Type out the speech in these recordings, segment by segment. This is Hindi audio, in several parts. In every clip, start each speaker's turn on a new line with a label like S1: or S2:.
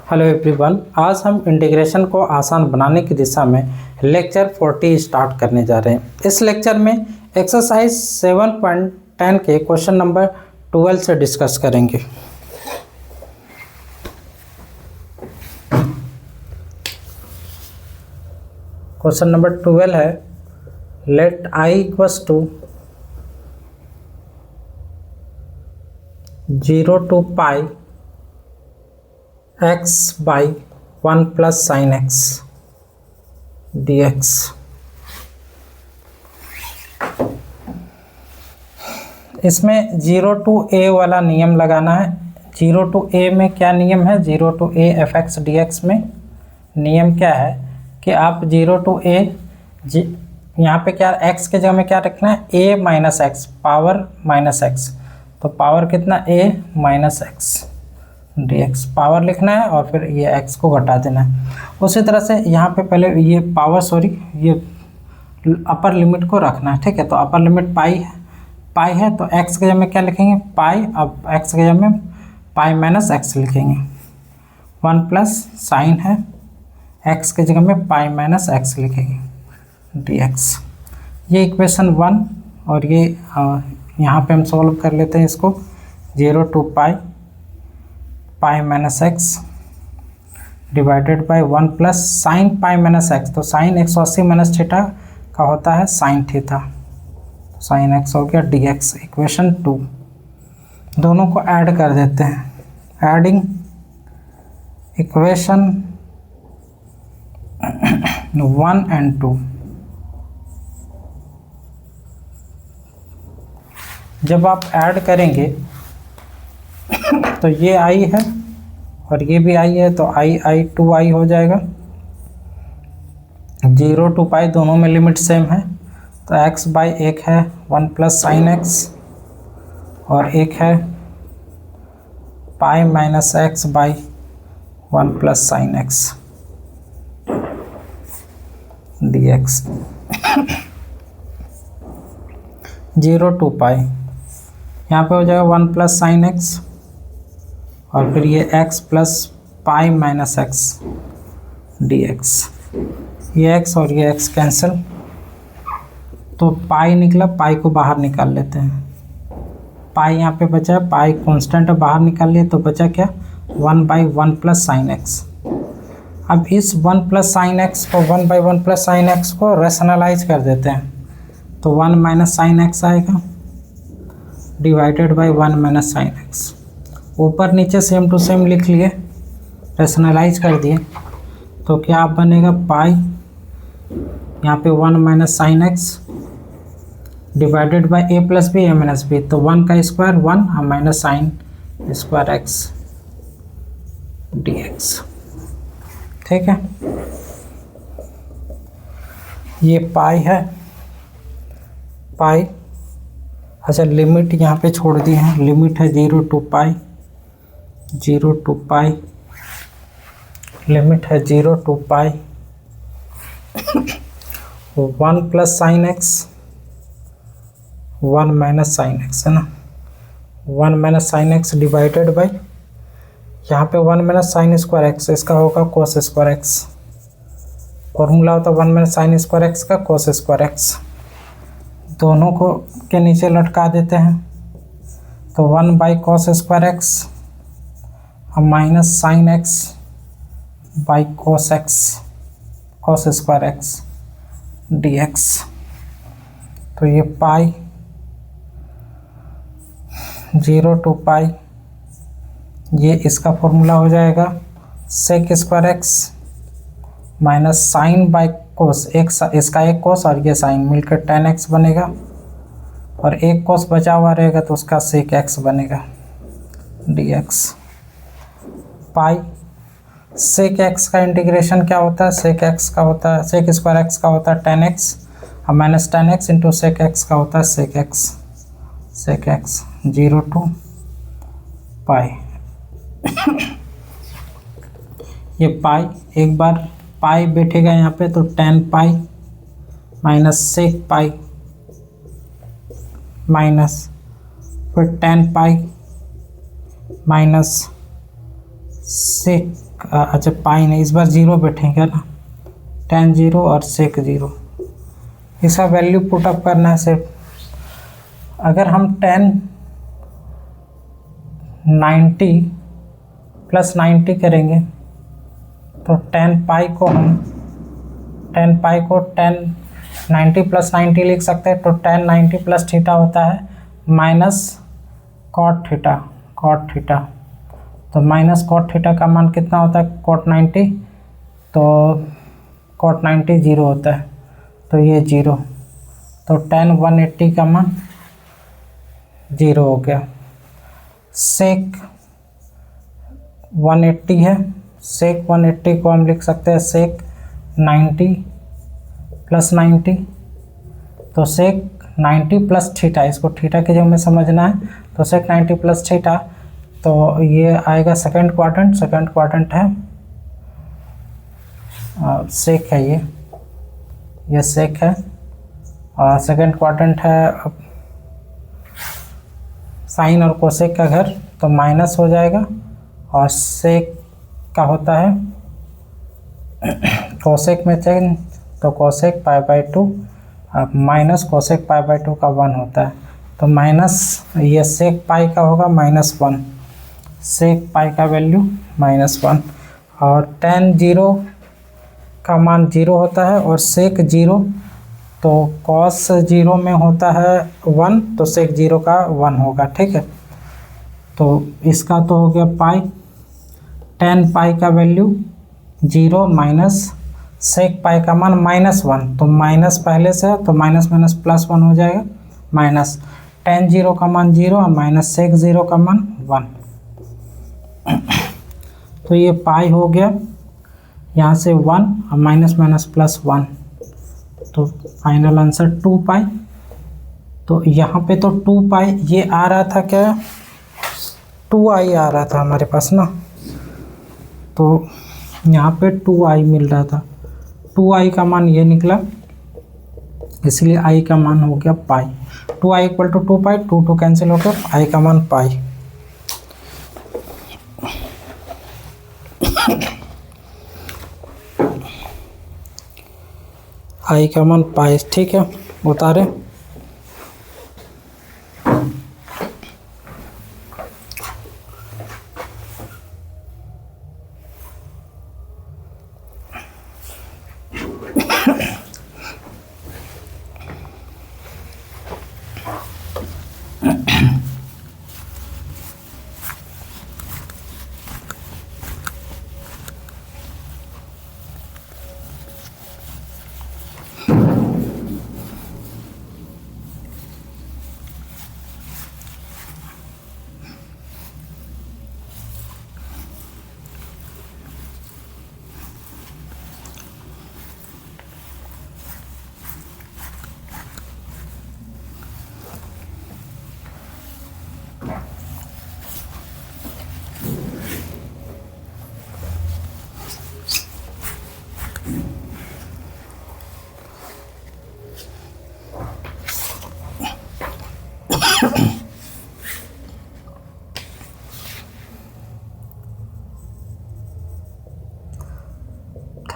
S1: हेलो एवरीवन, आज हम इंटीग्रेशन को आसान बनाने की दिशा में लेक्चर 40 स्टार्ट करने जा रहे हैं। इस लेक्चर में एक्सरसाइज 7.10 के क्वेश्चन नंबर 12 से डिस्कस करेंगे। क्वेश्चन नंबर 12 है, let I equals to 0 to pi x by 1 plus sin x dx। इसमें 0 to a वाला नियम लगाना है। 0 to a में क्या नियम है? 0 to a fx dx में नियम क्या है कि आप 0 to a यहाँ पे क्या x के जगह में क्या रखना है? a minus x, power minus x, तो पावर कितना? a minus x dx power लिखना है और फिर ये x को घटा देना है। उसी तरह से यहाँ पे पहले ये पावर ये अपर लिमिट को रखना है, ठीक है। तो अपर लिमिट पाई है तो x के जगह में क्या लिखेंगे? पाई। अब x के जगह में पाई माइनस एक्स लिखेंगे। 1 प्लस साइन है, x के जगह में पाई माइनस एक्स लिखेंगे dx। ये इक्वेशन 1 और ये यहाँ पे हम सॉल्व कर लेते हैं इसको। 0 to pi minus x divided by 1 plus sine pi minus x, तो साइन 180 माइनस थीटा का होता है साइन थीटा, साइन एक्स हो गया dx। इक्वेशन 2 दोनों को ऐड कर देते हैं। Adding equation 1 and 2। जब आप ऐड करेंगे तो ये i है और ये भी i है, तो i 2i हो जाएगा। 0 to पाई दोनों में लिमिट सेम है, तो x बाई एक है 1 प्लस साइन एक्स और एक है pi minus x by 1 plus sine x dx। 0 to पाई यहाँ पे हो जाएगा 1 प्लस साइन एक्स और फिर ये x plus pi minus x dx। ये x और ये x कैंसिल, तो पाई निकला, पाई को बाहर निकाल लेते हैं। पाई यहाँ पे बचा है, पाई कांस्टेंट है, बाहर निकाल लिए तो बचा क्या? 1 बाई 1 प्लस साइन एक्स। अब इस 1 प्लस साइन एक्स को 1 बाई 1 प्लस साइन एक्स को रेशनलाइज कर देते हैं, तो 1 माइनस साइन एक्स आएगा divided by 1 minus sine x. ऊपर नीचे सेम टू सेम लिख लिए, रेशनलाइज कर दिए, तो क्या आप बनेगा? पाई यहाँ पे 1 minus sine x divided by a plus B, a minus B, तो 1 का स्क्वायर 1 और minus sine square x dx। ठीक है, ये पाई है, पाई। अच्छा, लिमिट यहाँ पे छोड़ दी है, लिमिट है 0 to pi, 0 to pi, limit है 0 to pi 1 plus sine x 1 minus sine x है ना, 1 minus sine x divided by यहाँ पे 1 माइनस साइन स्क्वायर एक्स, इसका होगा कोस स्क्वायर एक्स। फॉर्मूला होता है 1 माइनस साइन स्क्वायर एक्स का कोस स्क्वायर एक्स। दोनों को के नीचे लटका देते हैं, तो 1 बाई कोस स्क्वायर एक्स और minus sine x by cos x, cos square x dx। तो ये पाई 0 to पाई, ये इसका फॉर्मूला हो जाएगा sec square x minus sine by cos, इसका एक कोस और ये साइन मिलकर tan x बनेगा, और एक कोस बचा हुआ रहेगा तो उसका सेक x बनेगा dx। पाई सेक x का इंटीग्रेशन क्या होता है? सेक x का होता है, सेक स्क्वायर x का होता है tan x और minus tan x into sec x का होता है सेक x 0 to पाई। ये पाई, एक बार पाई बैठेगा यहाँ पे तो tan pi minus sec pi minus फिर tan पाई माइनस सेक अच्छा पाई नहीं, इस बार जीरो बैठेंगे ना, tan 0 और sec 0, इसका वैल्यू पुटअप करना है सिर्फ। अगर हम tan 90 प्लस 90 करेंगे तो tan पाई को tan 90 प्लस 90 लिख सकते हैं। तो tan 90 प्लस थीटा होता है माइनस कॉट थीटा। तो माइनस कॉट थीटा का मान कितना होता है, कॉट 90, तो कॉट 90 जीरो होता है, तो ये जीरो, तो tan 180 का मान जीरो हो गया। सेक 180 है, सेक 180 को हम लिख सकते हैं सेक 90 प्लस 90, तो सेक 90 प्लस थीटा, इसको थीटा के जगह में समझना है, तो सेक 90 प्लस थीटा, तो ये आएगा सेकंड क्वाड्रेंट है, सेक है ये सेक है, और सेकंड क्वाड्रेंट है साइन और कोसेक का घर, तो माइनस हो जाएगा, और सेक का होता है कोसेक में चेंज, तो कोसेक पाई बाई 2, अब माइनस कोसेक पाई बाई 2 का 1 होता है, तो माइनस ये सेक पाई का होगा -1, सेक पाई का वैल्यू -1, और tan 0 का मान 0 होता है, और सेक 0 तो cos 0 में होता है 1, तो सेक 0 का 1 होगा, ठीक है। तो इसका तो हो गया पाई, tan पाई का वैल्यू 0 माइनस सेक पाई का मान -1, तो माइनस पहले से है तो माइनस माइनस +1 हो जाएगा, माइनस tan 0 का मान 0 और माइनस सेक 0 का मान 1, तो ये पाई हो गया, यहाँ से 1 और माइनस माइनस +1, तो फाइनल आंसर 2 पाई। तो यहाँ पे तो 2 पाई ये आ रहा था, क्या 2i आ रहा था हमारे पास ना, तो यहाँ पे 2i मिल रहा था, 2i का मान ये निकला, इसलिए i का मान हो गया pi. 2i equal to 2 pi, 2 cancel हो गया, i का मान पाई। i का मान पाई, ठीक है, उतारे।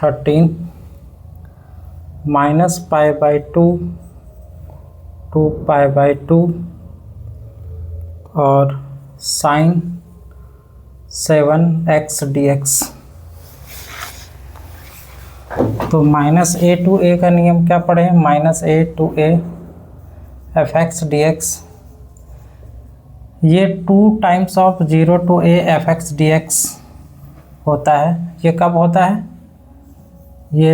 S1: -13 minus pi by 2, 2 pi by 2 और साइन 7x dx। तो -a to a का नियम क्या पढ़े हैं, -a to a fx dx, ये 2 times of 0 to a fx dx होता है। ये कब होता है, ये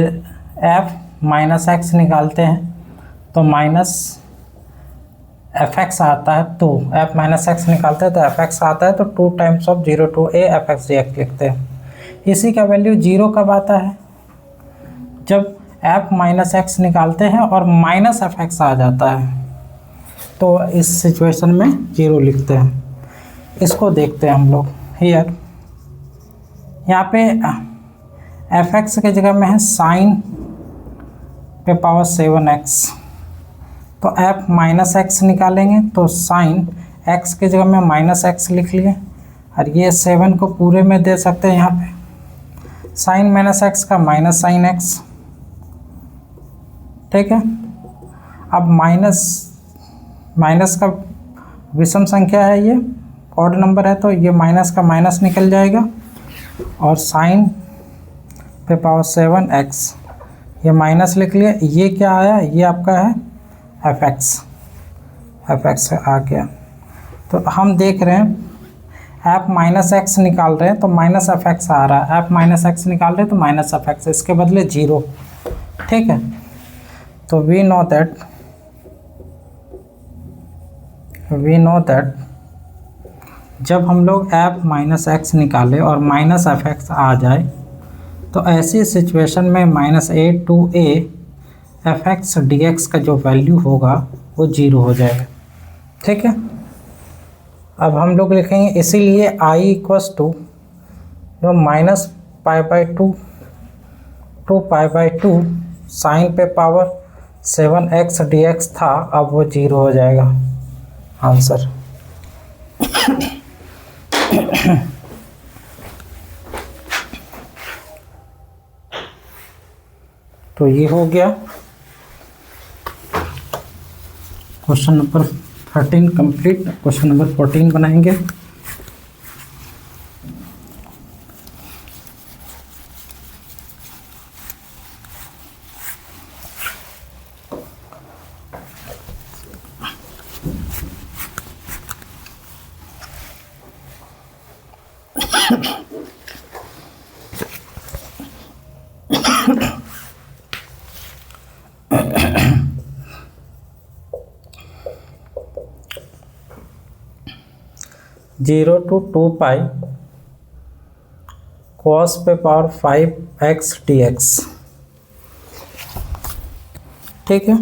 S1: f माइनस एक्स निकालते हैं तो माइनस एफ एक्स आता है, तो f माइनस एक्स निकालते हैं तो एफ एक्स आता है, तो 2 times of 0 to a f x D x लिखते हैं। इसी का वैल्यू 0 कब आता है, जब f माइनस एक्स निकालते हैं और माइनस एफ एक्स आ जाता है, तो इस सिचुएशन में 0 लिखते हैं। इसको देखते हैं हम लोग हियर, यहाँ पे एफ एक्स के जगह में है साइन पे पावर 7x, तो f माइनस एक्स निकालेंगे तो साइन x के जगह में -x लिख लिए, और ये 7 को पूरे में दे सकते हैं यहाँ पे, साइन माइनस एक्स का माइनस साइन एक्स, ठीक है। अब माइनस का विषम संख्या है, ये ऑड नंबर है तो ये माइनस का माइनस निकल जाएगा और साइन पे पावर 7x ये माइनस लिख लिया। ये क्या आया, ये आपका है एफ एक्स आ गया। तो हम देख रहे हैं एफ माइनस एक्स निकाल रहे हैं तो माइनस एफ एक्स आ रहा है, एफ माइनस एक्स निकाल रहे हैं तो माइनस एफ एक्स, इसके बदले 0, ठीक है। तो वी नो दैट जब हम लोग एफ माइनस एक्स निकालें और माइनस एफ एक्स आ जाए तो ऐसी सिचुएशन में minus A to A F x D x का जो वैल्यू होगा वो 0 हो जाएगा, ठीक है। अब हम लोग लिखेंगे इसीलिए आई इक्वस टू जो minus pi by two pi by 2 sine पे पावर 7x dx था, अब वो 0 हो जाएगा आंसर। तो ये हो गया question number 13 complete. Question number 14 बनाएंगे। जीरो टू 2 पाई कॉस पे पावर 5x dx, ठीक है।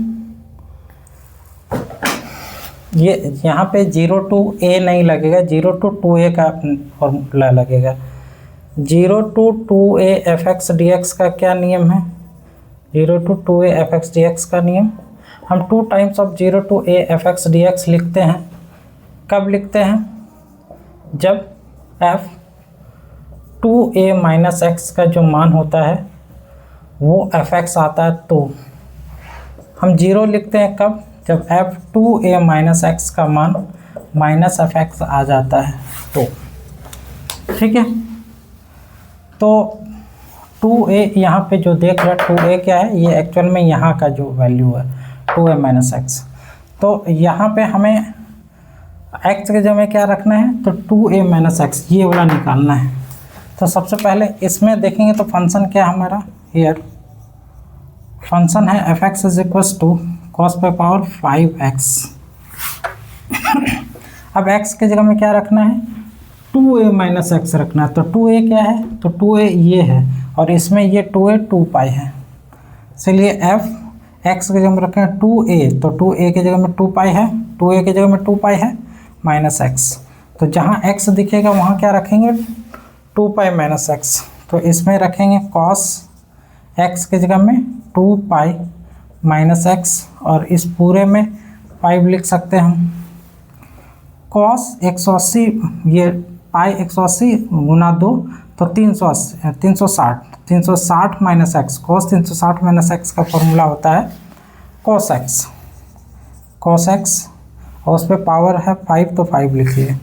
S1: ये यहाँ पे 0 टू a नहीं लगेगा, 0 टू 2a का फॉर्मूला लगेगा। 0 टू 2a fx dx का क्या नियम है, 0 टू 2a fx dx का नियम हम 2 times of 0 to a fx dx लिखते हैं। कब लिखते हैं, जब f 2a माइनस एक्स का जो मान होता है वो fx आता है तो हम 0 लिखते हैं। कब, जब f 2a माइनस एक्स का मान माइनस fx आ जाता है तो, ठीक है। तो 2a यहाँ पे जो देख रहे हैं 2a क्या है, ये एक्चुअल में यहाँ का जो वैल्यू है 2a माइनस एक्स। तो यहाँ पे हमें x के जगह में क्या रखना है, तो 2a माइनस एक्स ये वाला निकालना है। तो सबसे पहले इसमें देखेंगे तो फंक्शन क्या है हमारा, हियर फंक्शन है F X is equals to cos पे पावर 5x। अब x के जगह में क्या रखना है, 2a माइनस एक्स रखना है। तो 2a क्या है, तो 2a ये है और इसमें ये 2a 2 पाई है, इसलिए f x के जगह में रखें 2a, तो 2a के जगह में 2 पाई है, 2a के जगह में 2 पाई है माइनस एक्स। तो जहाँ x दिखेगा वहाँ क्या रखेंगे, 2 पाई माइनस एक्स। तो इसमें रखेंगे कॉस x के जगह में 2 पाई माइनस एक्स और इस पूरे में 5 लिख सकते हैं हम। कॉस 180, ये पाई 180 गुना 2 तो 360 minus x, cos 360 minus x का फॉर्मूला होता है कॉस एक्स और उस पर पावर है 5 तो 5 लिखिए,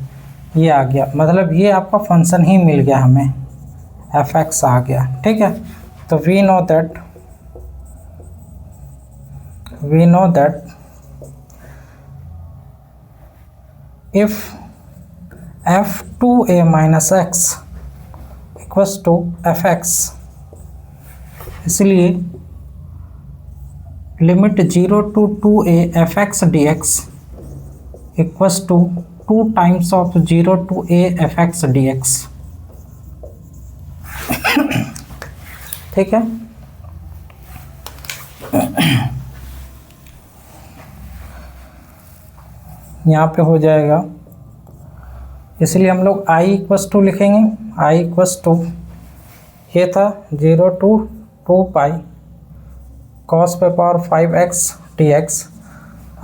S1: ये आ गया। मतलब ये आपका फंक्शन ही मिल गया हमें, एफ एक्स आ गया, ठीक है। तो we know that if f2a minus x equals to f x, इसलिए limit 0 to 2a f x D x equals to 2 times of 0 to a f x D x, ठीक है। यहाँ पे हो जाएगा, इसलिए हम लोग i इक्वल्स टू लिखेंगे। i इक्वल्स टू ये था 0 टू 2 पाई कॉस पे पावर 5x dx।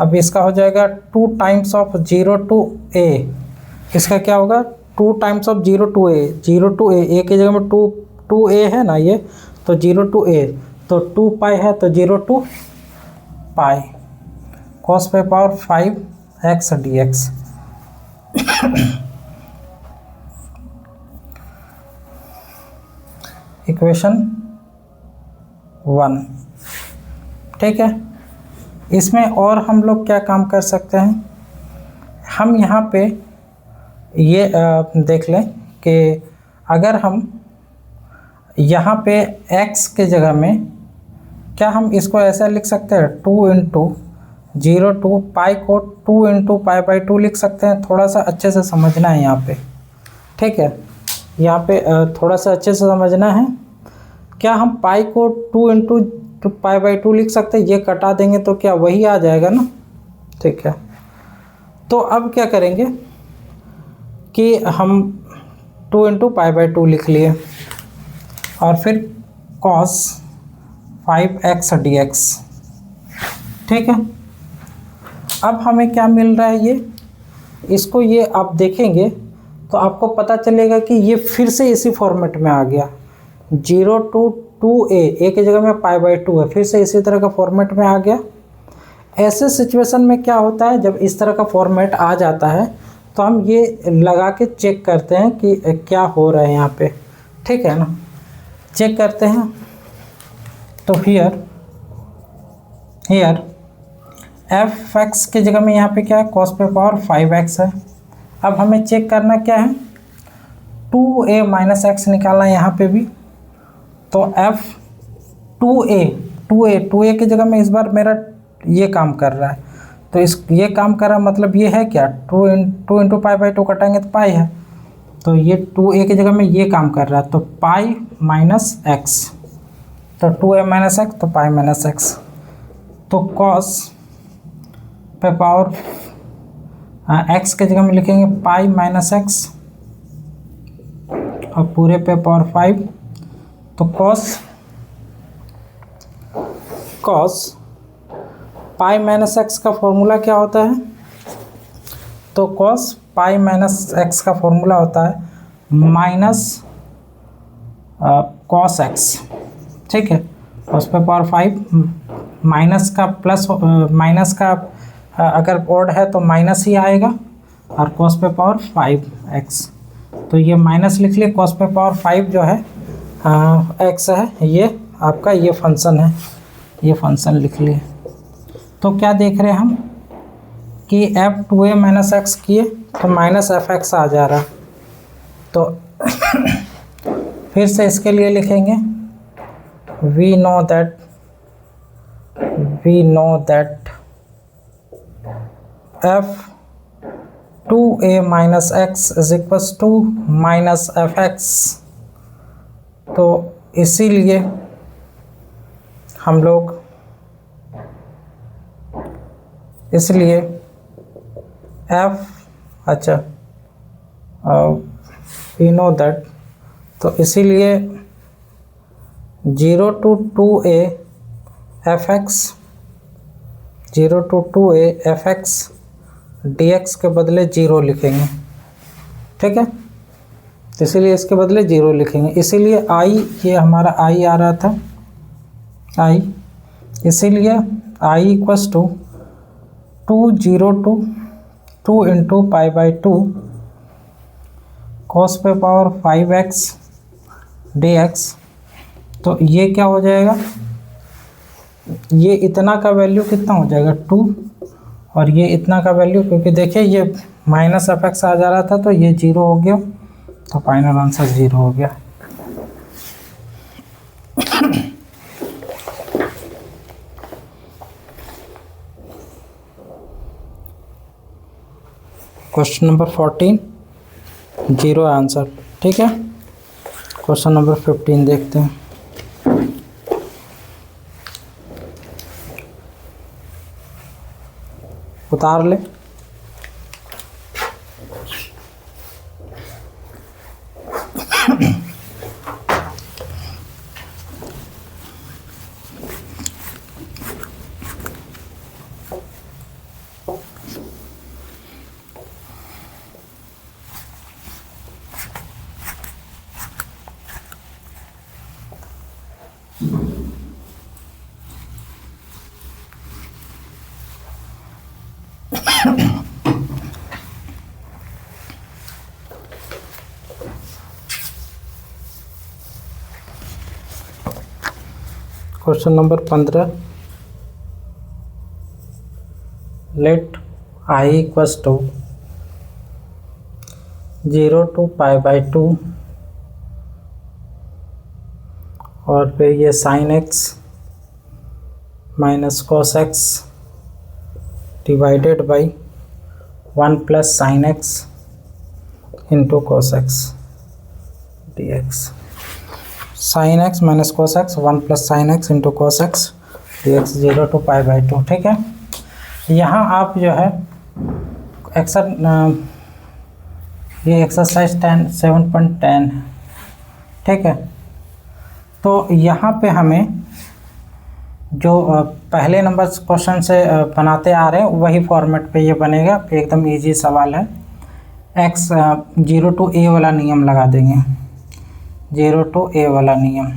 S1: अब इसका हो जाएगा 2 टाइम्स ऑफ 0 टू a, इसका क्या होगा 2 times of 0 to a, 0 to a के जगह में 2 2a है ना ये, तो 0 to a, तो 2 पाई है तो 0 to पाई cos पे पावर 5x dx। इक्वेशन 1, ठीक है। इसमें और हम लोग क्या काम कर सकते हैं, हम यहाँ पे ये देख लें कि अगर हम यहाँ पे x के जगह में क्या हम इसको ऐसा लिख सकते हैं 2 इंटू 0 टू पाई को 2 इंटू पाई बाई 2 लिख सकते हैं। थोड़ा सा अच्छे से समझना है यहाँ पे, ठीक है, यहाँ पे थोड़ा सा अच्छे से समझना है। क्या हम पाई को 2 इंटू पाई बाई 2 लिख सकते हैं, ये कटा देंगे तो क्या वही आ जाएगा ना, ठीक है। तो अब क्या करेंगे कि हम 2 इंटू पाई बाई 2 लिख लिए और फिर cos 5x dx, ठीक है। अब हमें क्या मिल रहा है, ये इसको ये आप देखेंगे तो आपको पता चलेगा कि ये फिर से इसी फॉर्मेट में आ गया, 0 to 2a, a की जगह में पाई बाई 2 है, फिर से इसी तरह का फॉर्मेट में आ गया। ऐसे सिचुएशन में क्या होता है, जब इस तरह का फॉर्मेट आ जाता है तो हम ये लगा के चेक करते हैं कि क्या हो रहा है यहाँ पे, ठीक है ना। चेक करते हैं तो हियर fx की जगह में यहाँ पे क्या है, cos पे पावर 5x है। अब हमें चेक करना क्या है, 2a माइनस x निकालना है यहाँ पे भी, तो f 2a की जगह में इस बार मेरा ये काम कर रहा है, तो इस ये काम कर रहा है मतलब ये है क्या, 2 इंटू पाई बाई 2 कटाएंगे तो पाई है, तो ये 2a की जगह में ये काम कर रहा है, तो पाई माइनस एक्स, तो 2a माइनस एक्स तो पाई माइनस एक्स, तो cos पे पावर x के जगह में लिखेंगे पाई माइनस एक्स और पूरे पे पावर 5, तो cos पाई माइनस एक्स का फॉर्मूला क्या होता है, तो cos पाई माइनस एक्स का फॉर्मूला होता है माइनस cos एक्स, ठीक है। cos पे पावर 5 माइनस का प्लस माइनस का अगर ऑड है तो माइनस ही आएगा, और cos पे पावर 5x, तो ये माइनस लिख लिए, cos पे पावर 5 जो है x है, ये आपका ये फंक्शन है, ये फंक्शन लिख लिए। तो क्या देख रहे हैं हम कि f2a माइनस एक्स किए तो माइनस fx आ जा रहा, तो फिर से इसके लिए लिखेंगे we know that f2a minus x is equals to minus fx, तो इसीलिए हम लोग we know that, तो इसीलिए 0 to 2a fx 0 to 2a fx dx के बदले 0 लिखेंगे, ठीक है। तो इसीलिए इसके बदले 0 लिखेंगे, इसीलिए i, ये हमारा i आ रहा था i, इसीलिए i equals to 0 to 2 into pi by 2 cos पे पावर 5x dx, तो ये क्या हो जाएगा, ये इतना का वैल्यू कितना हो जाएगा 2, और ये इतना का वैल्यू, क्योंकि देखिए ये माइनस fx आ जा रहा था तो ये 0 हो गया, तो फाइनल आंसर 0 हो गया। क्वेश्चन नंबर 14 0 आंसर, ठीक है। क्वेश्चन नंबर 15 देखते हैं। उतार ले, question number 15, let I equals to 0 to π/2 और फिर ये sin x minus cos x divided by 1 plus sin x into cos x dx। sin x minus cos x 1 plus sin x into cos x dx 0 to π/2। ठीक है, यहाँ आप जो है ये एक्सरसाइज 7.10 है। ठीक है, तो यहाँ पे हमें जो पहले नंबर क्वेश्चन से बनाते आ रहे हैं वही फॉर्मेट पे ये बनेगा। एकदम इजी सवाल है। x 0 to a वाला नियम लगा देंगे, 0 to a वाला नियम।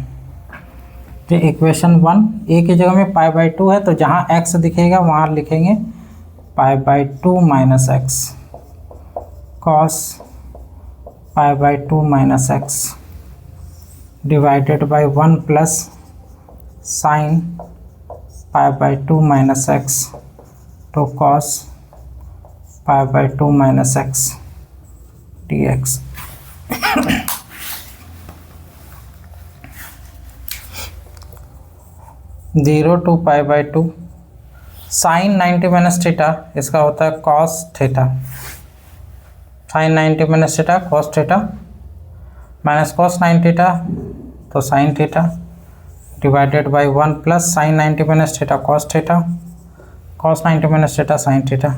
S1: तो इक्वेशन 1 a की जगह में π/2 है, तो जहाँ x दिखेगा वहाँ लिखेंगे π/2 minus x cos π/2 minus x divided by 1 plus sine π/2 minus x तो cos π/2 minus x dx। Zero to π/2 sine 90 minus theta, इसका होता है cos theta. Sine 90 minus theta cos theta minus cos 9 theta तो sine theta divided by 1 plus sine 90 minus theta cos theta cos 90 minus theta sine theta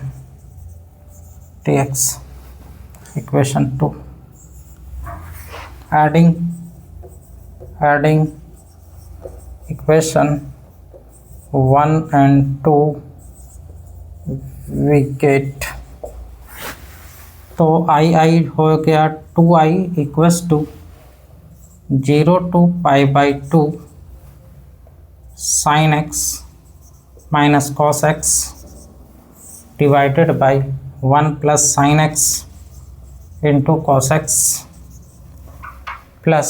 S1: dx। Equation 2 adding equation 1 and 2 we get, तो आई हो गया 2i equals to 0 to π/2 sin x minus cos x divided by 1 plus sin x into cos x plus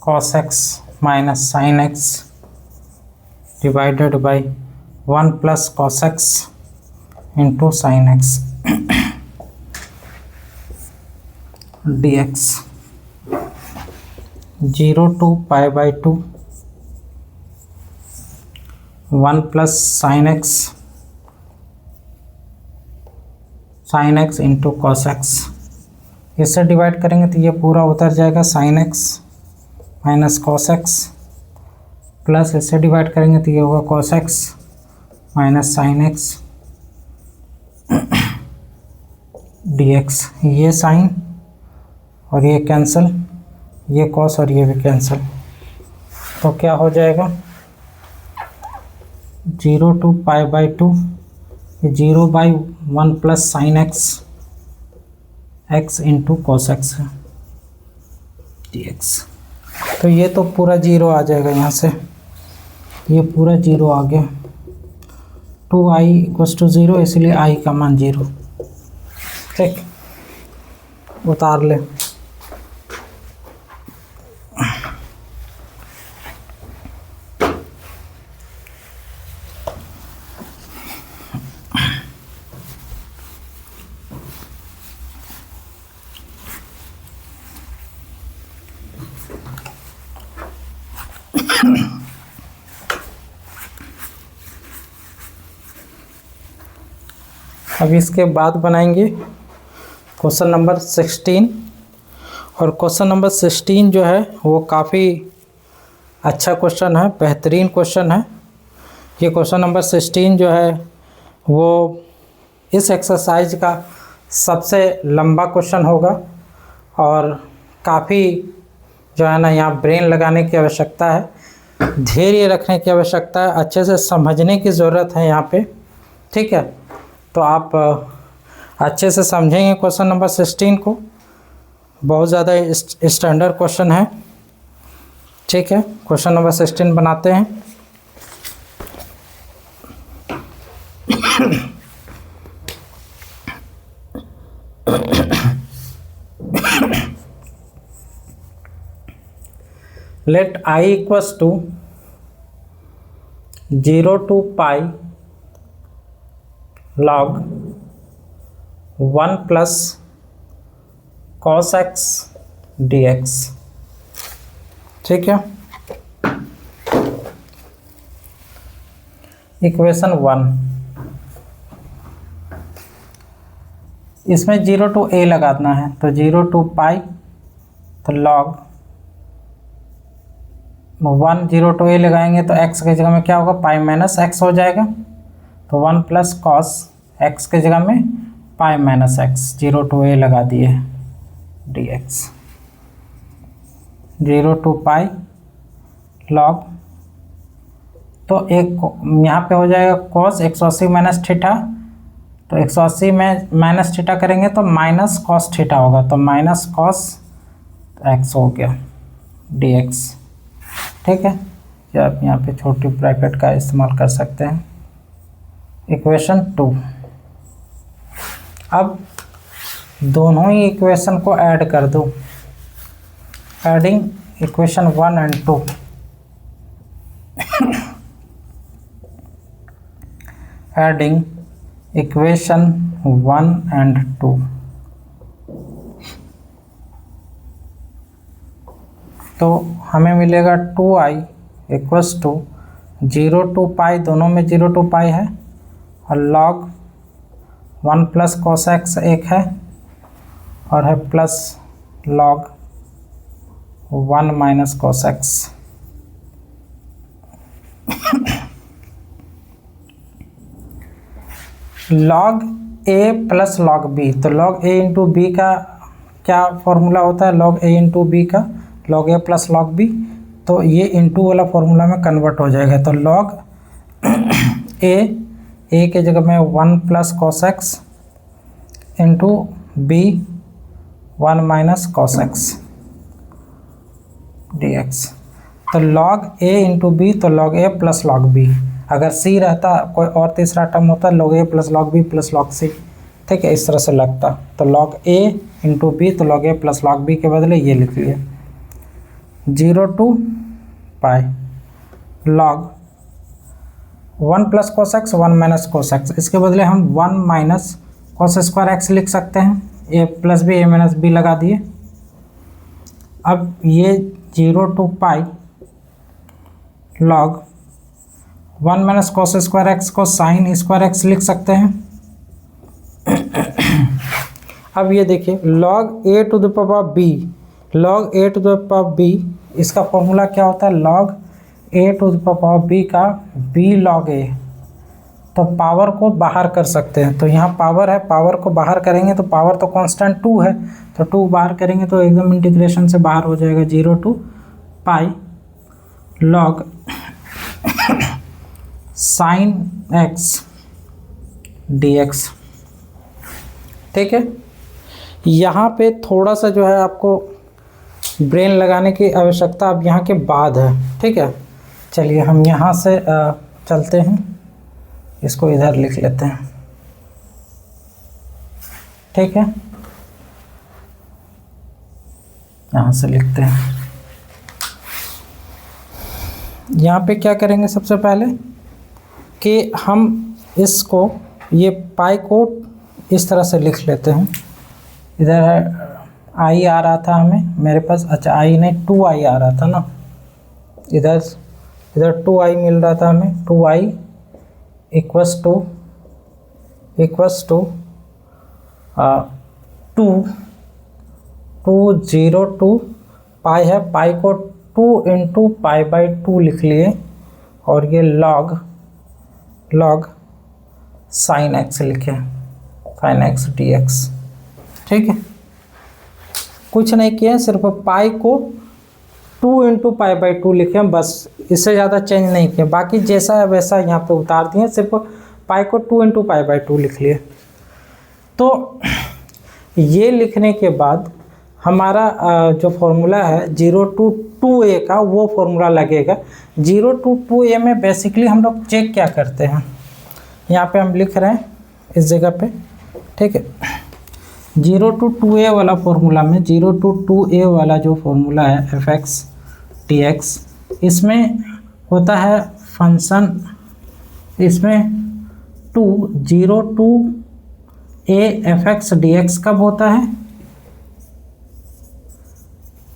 S1: cos x minus sin x divided by 1 plus cos x into sin x dx। 0 to π/2 1 plus sin x into cos x, इससे डिवाइड करेंगे तो ये पूरा उतर जाएगा sin x minus cos x plus इससे डिवाइड करेंगे तो ये होगा cos x minus sin x dx। ये साइन और ये कैंसिल, ये cos और ये भी कैंसिल, तो क्या हो जाएगा 0 to π/2 0 by 1 plus sign x into cos x dx। तो ये तो पूरा जीरो आ जाएगा, यहाँ से ये पूरा जीरो आ गया। 2i इक्वल्स टू 0, इसलिए i का मान 0। ठीक, उतार ले। अब इसके बाद बनाएंगे क्वेश्चन नंबर 16, और क्वेश्चन नंबर 16 जो है वो काफ़ी अच्छा क्वेश्चन है, बेहतरीन क्वेश्चन है। ये क्वेश्चन नंबर 16 जो है वो इस एक्सरसाइज का सबसे लंबा क्वेश्चन होगा, और काफ़ी जो है ना यहाँ ब्रेन लगाने की आवश्यकता है, धैर्य रखने की आवश्यकता है, अच्छे से समझने की ज़रूरत है यहाँ पे। ठीक है, तो आप अच्छे से समझेंगे क्वेश्चन नंबर 16 को, बहुत ज़्यादा स्टैंडर्ड क्वेश्चन है। ठीक है, क्वेश्चन नंबर 16 बनाते हैं। Let I equals to 0 to pi log 1 plus cos x dx। ठीक है, इक्वेशन 1, इसमें 0 to a लगाना है, तो 0 to pi, तो log 1 0 to a लगाएंगे तो x की जगह में क्या होगा, पाई माइनस एक्स हो जाएगा, तो 1 प्लस कॉस x की जगह में pi minus x, 0 to a लगा दिए dx, 0 to पाई log, तो एक यहाँ पे हो जाएगा cos 180 माइनस थीटा, तो 180 में माइनस थीटा करेंगे तो माइनस कॉस थीटा होगा, तो माइनस कॉस एक्स हो गया dx। ठीक है, या आप यहाँ पे छोटी ब्रैकेट का इस्तेमाल कर सकते हैं। इक्वेशन 2, अब दोनों ही इक्वेशन को ऐड कर दो, adding equation 1 and 2। Adding equation 1 and 2, तो हमें मिलेगा 2i इक्वल्स टू 0 to पाई, दोनों में 0 to पाई है, और log 1 प्लस cos x एक है, और है plus log 1 minus cos x। log a plus log b, तो log a इंटू बी का क्या फॉर्मूला होता है, log a इंटू बी का log a plus log b, तो ये इंटू वाला फॉर्मूला में कन्वर्ट हो जाएगा, तो log a के जगह में 1 plus cos x into b 1 minus cos x dx, तो log a इंटू बी, तो log a plus log b, अगर c रहता कोई और तीसरा टर्म होता log a plus log b plus log c। ठीक है, इस तरह से लगता, तो log a इंटू बी, तो log a plus log b के बदले ये लिख लिए 0 to pi log 1 plus cos x 1 minus cos x, इसके बदले हम 1 माइनस cos स्क्वायर x लिख सकते हैं, a plus B a minus B लगा दिए। अब ये 0 to pi log 1 minus cos square x को साइन स्क्वायर x लिख सकते हैं। अब ये देखिए log a to the power b, log a to the power b, इसका फॉर्मूला क्या होता है, log a to the power b का b log a, तो पावर को बाहर कर सकते हैं, तो यहाँ पावर है, पावर को बाहर करेंगे तो पावर तो कांस्टेंट 2 है, तो 2 बाहर करेंगे तो एकदम इंटीग्रेशन से बाहर हो जाएगा, 0 to pi log sin x dx। ठीक है, यहाँ पे थोड़ा सा जो है आपको ब्रेन लगाने की आवश्यकता अब यहाँ के बाद है। ठीक है, चलिए हम यहाँ से चलते हैं, इसको इधर लिख लेते हैं। ठीक है, यहाँ से लिखते हैं। यहाँ पे क्या करेंगे, सबसे पहले कि हम इसको, ये पाई को इस तरह से लिख लेते हैं। इधर है आई आ रहा था हमें मेरे पास, अच्छा आई नहीं 2i आ रहा था ना, इधर 2i मिल रहा था हमें, 2i इक्वल्स टू 0 to पाई है, पाई को 2 इंटू पाई बाई 2 लिख लिए, और ये log साइन x लिखे, साइन x dx। ठीक है, कुछ नहीं किया, सिर्फ पाई को 2 इंटू पाई बाई 2 लिखे, बस इससे ज़्यादा चेंज नहीं किया, बाकी जैसा है वैसा यहाँ पे उतार दिए, सिर्फ पाई को 2 इंटू पाई बाई 2 लिख लिए। तो ये लिखने के बाद हमारा जो फॉर्मूला है 0 to 2a का वो फॉर्मूला लगेगा। 0 to 2a में बेसिकली हम लोग चेक क्या करते हैं, यहाँ पे हम लिख रहे हैं इस जगह पे, ठीक है। 0 to 2a वाला फॉर्मूला में 0 to 2a वाला जो फॉर्मूला है fx dx, इसमें होता है फंक्शन, इसमें 0 to a fx dx कब होता है,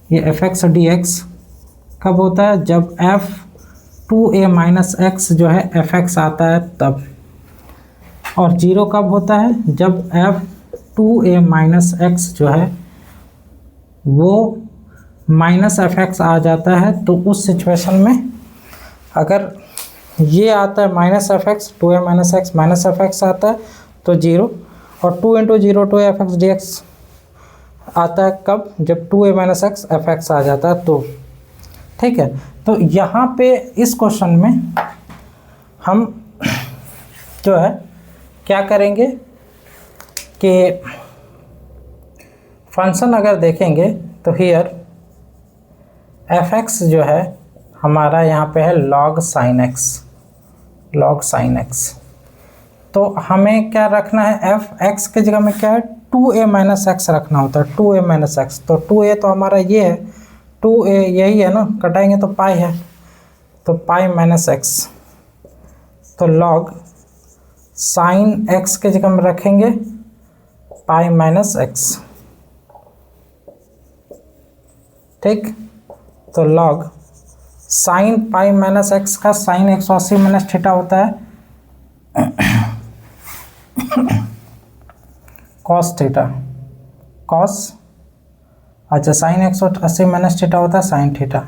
S1: ये fx dx कब होता है, जब f 2a माइनस x जो है fx आता है तब। और 0 कब होता है, जब f 2a माइनस x जो है वो माइनस fx आ जाता है, तो उस सिचुएशन में अगर ये आता है minus fx, 2a minus x minus fx आता है तो 0, और 2 इंटू 0 2a fx dx आता है कब, जब 2a माइनस x fx आ जाता है तो, ठीक है। तो यहाँ पे इस क्वेश्चन में हम जो है क्या करेंगे कि फंक्शन अगर देखेंगे तो हियर fx जो है हमारा यहाँ पे है log sin x, log sin x। तो हमें क्या रखना है, f x के जगह में क्या है 2a माइनस एक्स रखना होता है, 2a माइनस एक्स। तो 2a तो हमारा ये है, 2a यही है ना, कटाएंगे तो पाई है, तो पाई माइनस एक्स। तो log साइन x के जगह में रखेंगे पाई माइनस एक्स, ठीक। तो log sine pi minus x का साइन 180 माइनस थीटा होता है कॉस थीटा, कॉस, अच्छा साइन 180 माइनस थीटा होता है साइन थीटा,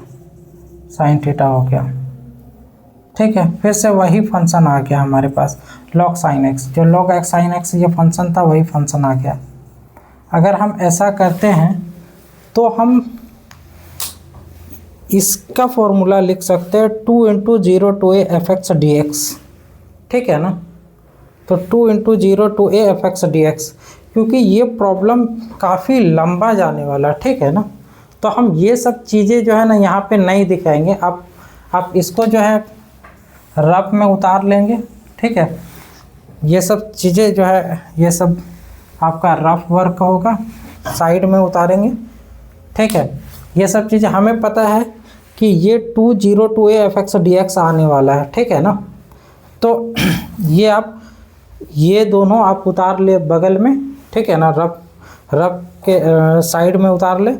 S1: साइन थीटा हो गया, ठीक है। फिर से वही फंक्शन आ गया हमारे पास log साइन एक्स, जो log एक्स साइन एक्स ये फंक्शन था वही फंक्शन आ गया। अगर हम ऐसा करते हैं तो हम इसका फॉर्मूला लिख सकते हैं 2 into 0 to A F x D x, ठीक है ना। तो 2 into 0 to A F x D x, क्योंकि ये प्रॉब्लम काफ़ी लंबा जाने वाला, ठीक है ना। तो हम ये सब चीज़ें जो है ना यहाँ पे नहीं दिखाएंगे, आप इसको जो है रफ में उतार लेंगे, ठीक है। ये सब चीज़ें जो है ये सब आपका रफ वर्क होगा, साइड में उतारेंगे, ठीक है। ये सब चीज़ें हमें पता है कि ये 2 0 to A F x D x आने वाला है, ठीक है ना। तो ये दोनों आप उतार ले बगल में, ठीक है ना, रफ के साइड में उतार ले,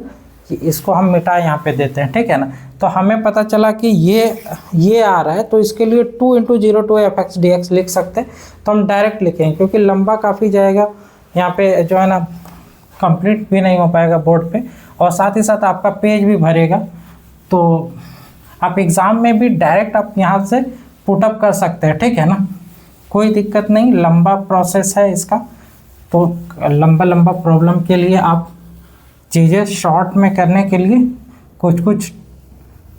S1: इसको हम मिटा यहाँ पे देते हैं, ठीक है ना। तो हमें पता चला कि ये आ रहा है, तो इसके लिए 2 into 0 to f x D x लिख सकते हैं। तो हम डायरेक्ट लिखेंगे क्योंकि लंबा काफ़ी जाएगा, यहाँ पे जो है ना कंप्लीट भी नहीं हो पाएगा बोर्ड पे, और साथ ही साथ आपका पेज भी भरेगा। तो आप एग्ज़ाम में भी डायरेक्ट आप यहाँ से पुटअप कर सकते हैं, ठीक है ना, कोई दिक्कत नहीं। लंबा प्रोसेस है इसका, तो लंबा प्रॉब्लम के लिए आप चीज़ें शॉर्ट में करने के लिए कुछ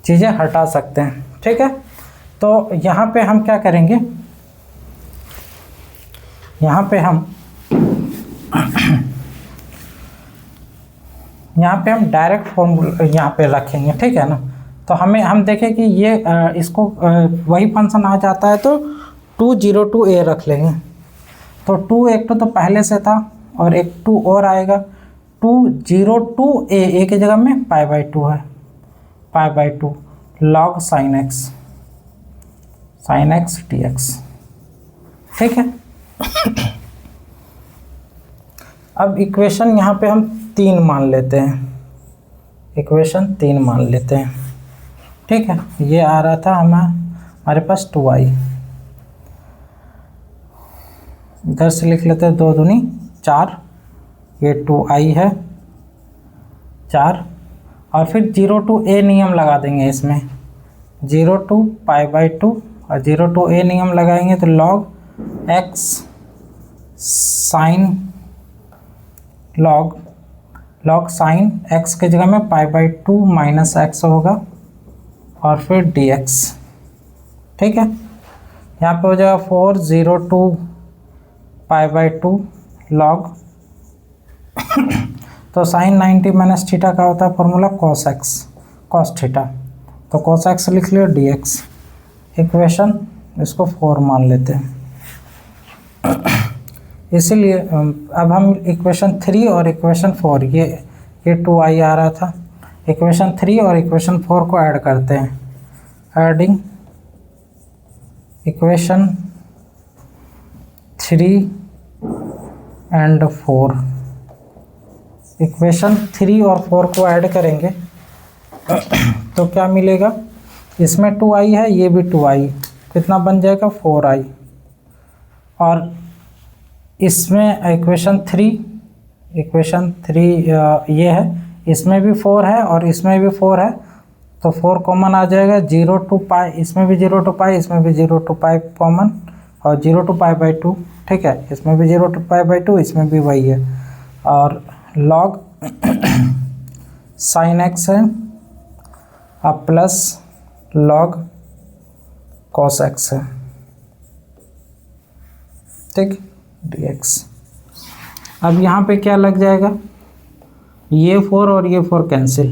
S1: चीज़ें हटा सकते हैं, ठीक है। तो यहाँ पे हम क्या करेंगे, यहाँ पे हम डायरेक्ट फॉर्मूला यहाँ पे रखेंगे, ठीक है ना। तो हम देखें कि ये इसको वही फंक्शन आ जाता है, तो 2 0 टू ए रख लेंगे। तो 2 एक तो पहले से था और एक 2 और आएगा, 2 0 टू ए की जगह में पाई बाई 2 है, पाई by 2 log sine x D x, ठीक है। अब इक्वेशन यहाँ पे हम 3 मान लेते हैं, इक्वेशन 3 मान लेते हैं, ठीक है। ये आ रहा था हमारे पास 2i, इधर से लिख लेते हैं 2 दूनी 4, ये 2i है 4, और फिर 0 टू ए नियम लगा देंगे इसमें, 0 टू पाई बाई 2 और 0 टू ए नियम लगाएंगे तो log x sine log sine x के जगह में पाई बाई 2 माइनस एक्स होगा, और फिर dx, ठीक है। यहाँ पे हो जाएगा 4 0 टू पाई बाई 2 log तो साइन 90 माइनस थीटा का होता है formula cos x, cos theta, तो कॉस एक्स लिख लिया dx। इक्वेशन इसको 4 मान लेते हैं। इसीलिए अब हम इक्वेशन 3 और इक्वेशन 4 ये 2i आ रहा था, इक्वेशन 3 और इक्वेशन 4 को ऐड करते हैं। एडिंग इक्वेशन 3 एंड 4, इक्वेशन 3 और 4 को ऐड करेंगे तो क्या मिलेगा, इसमें 2i है, ये भी 2i, कितना बन जाएगा 4i। और इसमें इक्वेशन 3 ये है, इसमें भी 4 है और इसमें भी 4 है, तो 4 कॉमन आ जाएगा। 0 to पाई, इसमें भी 0 to पाई, इसमें भी 0 to पाई कॉमन, और 0 to पाई बाई 2, ठीक है, इसमें भी 0 to पाई बाई 2, इसमें भी वही है। और लॉग साइन एक्स है अब प्लस लॉग कॉस एक्स है, ठीक, dx। अब यहाँ पे क्या लग जाएगा, ये 4 और ये 4 cancel,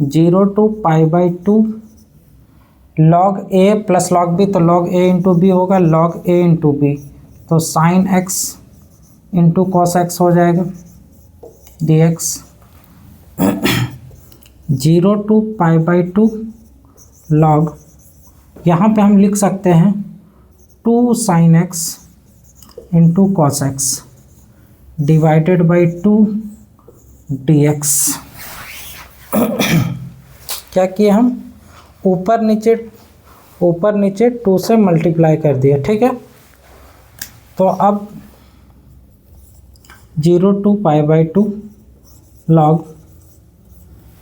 S1: 0 to pi by 2 log a plus log b, तो लॉग a इंटू बी होगा, लॉग a इंटू बी, तो sine x into cos x हो जाएगा dx। 0 to pi by 2 log, यहाँ पे हम लिख सकते हैं 2 sine x into cos x divided by 2 dx। क्या किए हम, ऊपर नीचे 2 से मल्टीप्लाई कर दिया, ठीक है। तो अब 0 to पाई बाई 2 लॉग,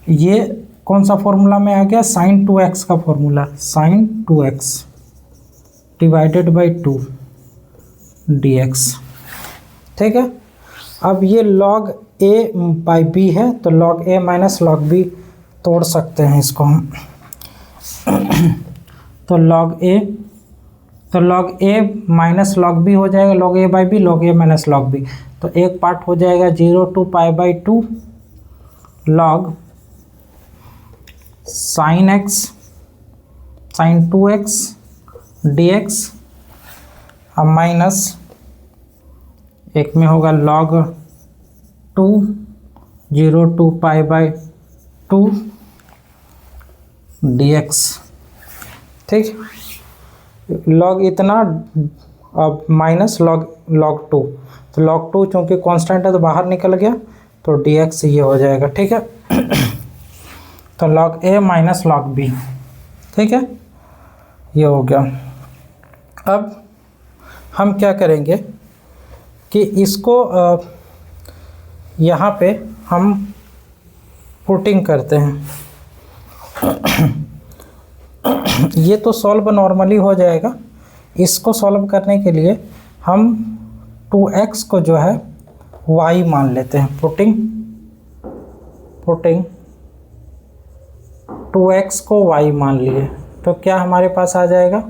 S1: ये कौन सा फॉर्मूला में आ गया, साइन 2x का formula, sine 2x divided by 2 dx, ठीक है। अब ये लॉग a बाई बी है, तो log a minus log b तोड़ सकते हैं इसको हम। तो log a minus log b हो जाएगा, log a by B, log a minus log b, तो एक पार्ट हो जाएगा 0 to pi by 2 log sine x sine 2x dx, अब माइनस एक में होगा log 2 0 to pi by 2 dx, ठीक। लॉग इतना, अब माइनस लॉग 2, तो लॉग 2 चूँकि कांस्टेंट है तो बाहर निकल गया, तो dx ये हो जाएगा, ठीक है। तो log a minus log b, ठीक है, ये हो गया। अब हम क्या करेंगे कि इसको यहाँ पे हम पुटिंग करते हैं। ये तो सॉल्व नॉर्मली हो जाएगा, इसको सॉल्व करने के लिए हम 2x को जो है y मान लेते हैं। पुटिंग 2x को y मान लिए, तो क्या हमारे पास आ जाएगा,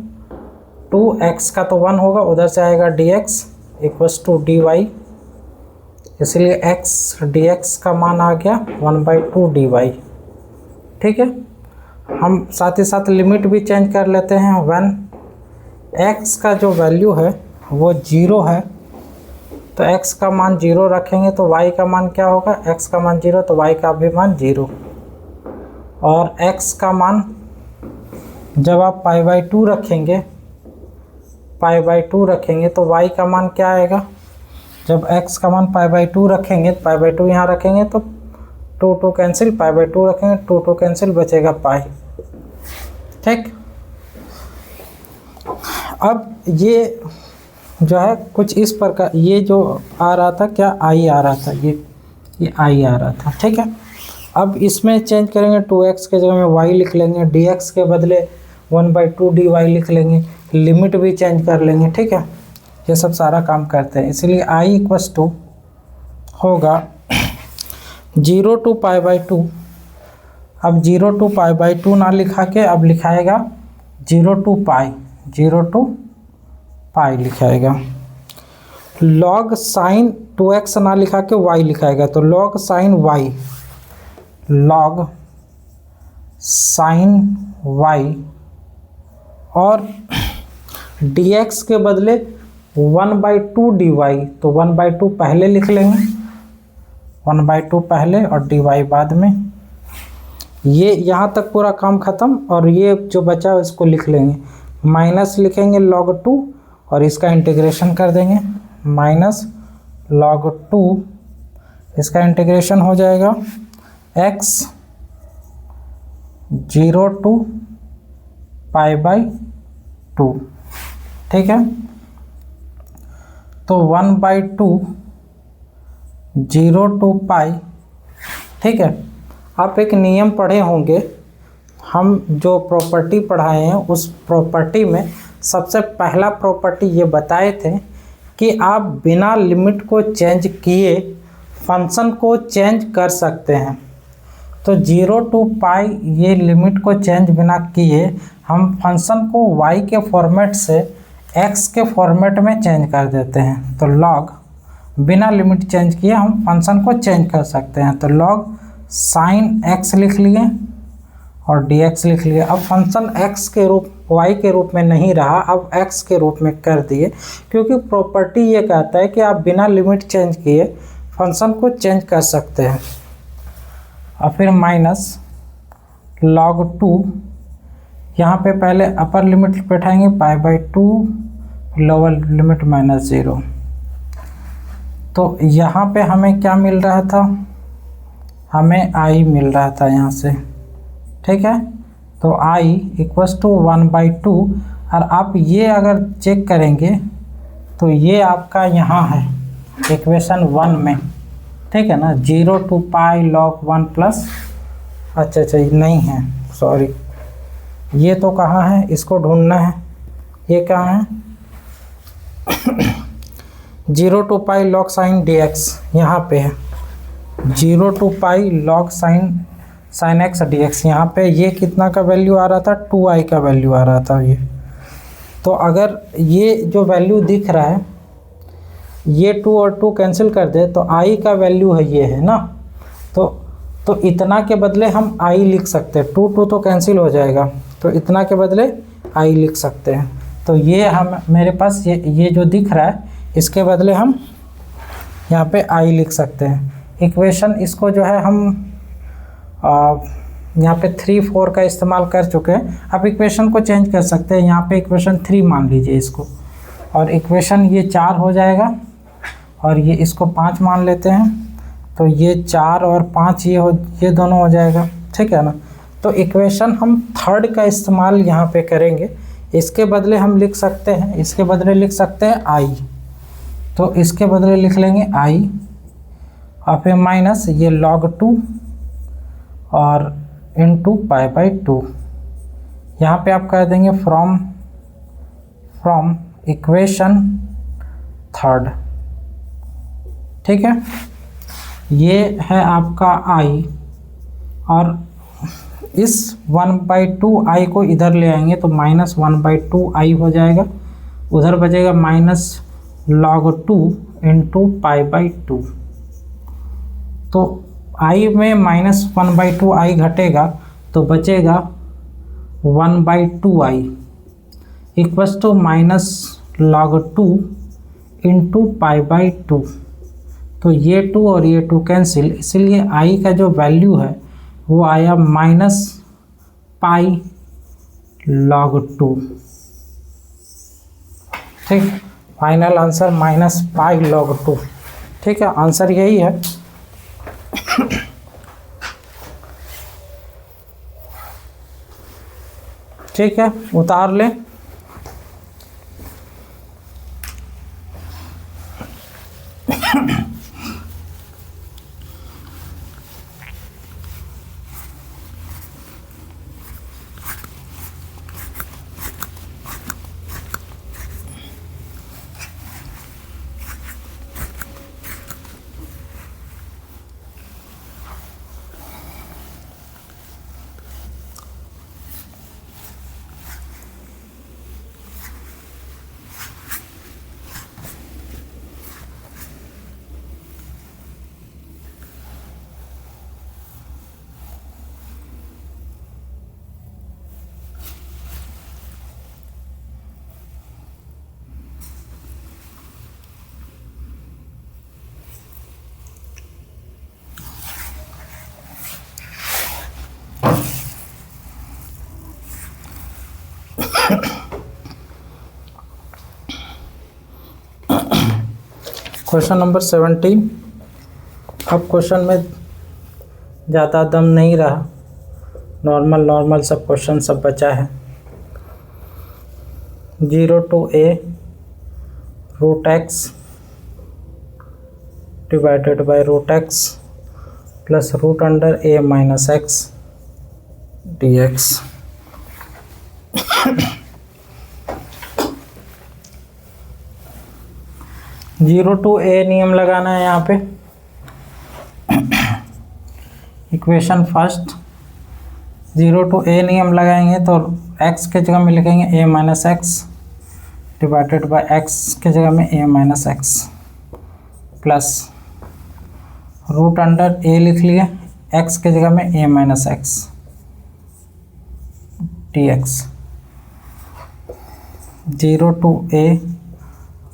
S1: 2x का तो 1 होगा, उधर से आएगा dx इक्वल्स टू dy, इसलिए x dx का मान आ गया 1/2 dy, ठीक है। हम साथ ही साथ लिमिट भी चेंज कर लेते हैं। व्हेन x का जो वैल्यू है वो 0 है, तो x का मान 0 रखेंगे तो y का मान क्या होगा, x का मान 0 तो y का भी मान 0, और x का मान जब आप पाई बाई 2 रखेंगे तो y का मान क्या आएगा, जब x का मान पाई बाई 2 रखेंगे, पाई बाई 2 यहाँ रखेंगे तो 2 कैंसिल, पाई बाई 2 रखेंगे 2 कैंसिल, बचेगा पाई, ठीक। अब ये जो है कुछ इस प्रकार, ये जो आ रहा था क्या, आई आ रहा था, ये आई आ रहा था, ठीक है। अब इसमें चेंज करेंगे, 2x के जगह में y लिख लेंगे, dx के बदले 1/2 dy लिख लेंगे, लिमिट भी चेंज कर लेंगे, ठीक है। ये सब सारा काम करते हैं, इसलिए i इक्वल्स टू होगा 0 to पाई बाई 2। अब 0 to पाई बाई 2 ना लिखा के अब लिखाएगा 0 to पाई लिखाएगा। लॉग साइन 2x ना लिखा के y लिखाएगा, तो log sine y, log sine y और dx के बदले 1/2 dy, तो 1/2 पहले लिख लेंगे, 1/2 पहले और dy बाद में। ये यहाँ तक पूरा काम खत्म और ये जो बचा है इसको लिख लेंगे, माइनस लिखेंगे log 2 और इसका इंटीग्रेशन कर देंगे, माइनस log 2, इसका इंटीग्रेशन हो जाएगा x 0 to π/2, ठीक है। तो 1/2 0 to π, ठीक है। आप एक नियम पढ़े होंगे, हम जो प्रॉपर्टी पढ़ाए हैं उस प्रॉपर्टी में सबसे पहला प्रॉपर्टी ये बताए थे कि आप बिना लिमिट को चेंज किए फंक्शन को चेंज कर सकते हैं। तो 0 to π ये लिमिट को चेंज बिना किए हम फंक्शन को y के फॉर्मेट से x के फॉर्मेट में चेंज कर देते हैं। तो log, बिना लिमिट चेंज किए हम फंक्शन को चेंज कर सकते हैं। तो log sin x लिख लिए और dx लिख लिए। अब फंक्शन x के रूप y के रूप में नहीं रहा, अब x के रूप में कर दिए, क्योंकि प्रॉपर्टी ये कहता है कि आप बिना लिमिट चेंज किए फंक्शन को चेंज कर सकते हैं। और फिर माइनस log 2, यहाँ पे पहले अपर लिमिट बैठाएंगे π/2, लोअर लिमिट -0। तो यहाँ पे हमें क्या मिल रहा था, हमें i मिल रहा था यहाँ से, ठीक है। तो i इक्वल्स टू 1/2, और आप ये अगर चेक करेंगे तो ये आपका यहाँ है इक्वेशन 1 में, ठीक है ना। 0 to π log 1 प्लस, अच्छा नहीं है, सॉरी, ये तो कहाँ है, इसको ढूंढना है, ये कहाँ है 0 to π log sin dx, यहाँ पे है 0 to π log sin x dx, यहाँ पे ये कितना का वैल्यू आ रहा था, 2i का वैल्यू आ रहा था ये। तो अगर ये जो वैल्यू दिख रहा है, ये 2 और 2 कैंसिल कर दे तो i का वैल्यू है, ये है ना। तो इतना के बदले हम i लिख सकते हैं, 2 तो कैंसिल हो जाएगा, तो इतना के बदले i लिख सकते हैं। तो ये हम, मेरे पास ये जो दिख रहा है इसके बदले हम यहाँ पे i लिख सकते हैं। इक्वेशन इसको जो है हम यहाँ पे 3, 4 का इस्तेमाल कर चुके हैं। अब इक्वेशन को चेंज कर सकते हैं, यहाँ पे इक्वेशन 3 मान लीजिए इसको, और इक्वेशन ये 4 हो जाएगा और ये इसको 5 मान लेते हैं, तो ये 4 और 5 ये दोनों हो जाएगा, ठीक है ना। तो इक्वेशन हम 3rd का इस्तेमाल यहाँ पे करेंगे। इसके बदले हम लिख सकते हैं, इसके बदले लिख सकते हैं i, तो इसके बदले लिख लेंगे i और फिर माइनस ये log 2 और इनटू π/2। यहाँ पे आप कह देंगे फ्रॉम इक्वेशन 3rd, ठीक है। ये है आपका i, और इस 1/2 i को इधर ले आएंगे तो -1/2 i हो जाएगा, उधर बचेगा माइनस log 2 इंटू π/2। तो i में -1/2 i घटेगा तो बचेगा 1/2 i equals to minus log 2 into π/2। तो ये 2 और ये 2 कैंसिल, इसलिए i का जो वैल्यू है वो आया -π log 2, ठीक। फाइनल आंसर -π log 2, ठीक है। आंसर यही है। ठीक है, उतार लें। Question number 17। अब क्वेश्चन में ज़्यादा दम नहीं रहा, नॉर्मल सब क्वेश्चन सब बचा है। 0 to a root x divided by root x plus root under a minus x D x. 0 to a नियम लगाना है यहाँ पे। इक्वेशन फर्स्ट 0 to a नियम लगाएंगे तो x के जगह में लिखेंगे a minus x divided by x के जगह में a minus x plus root under a लिख लिए, x के जगह में a minus x D x. 0 to a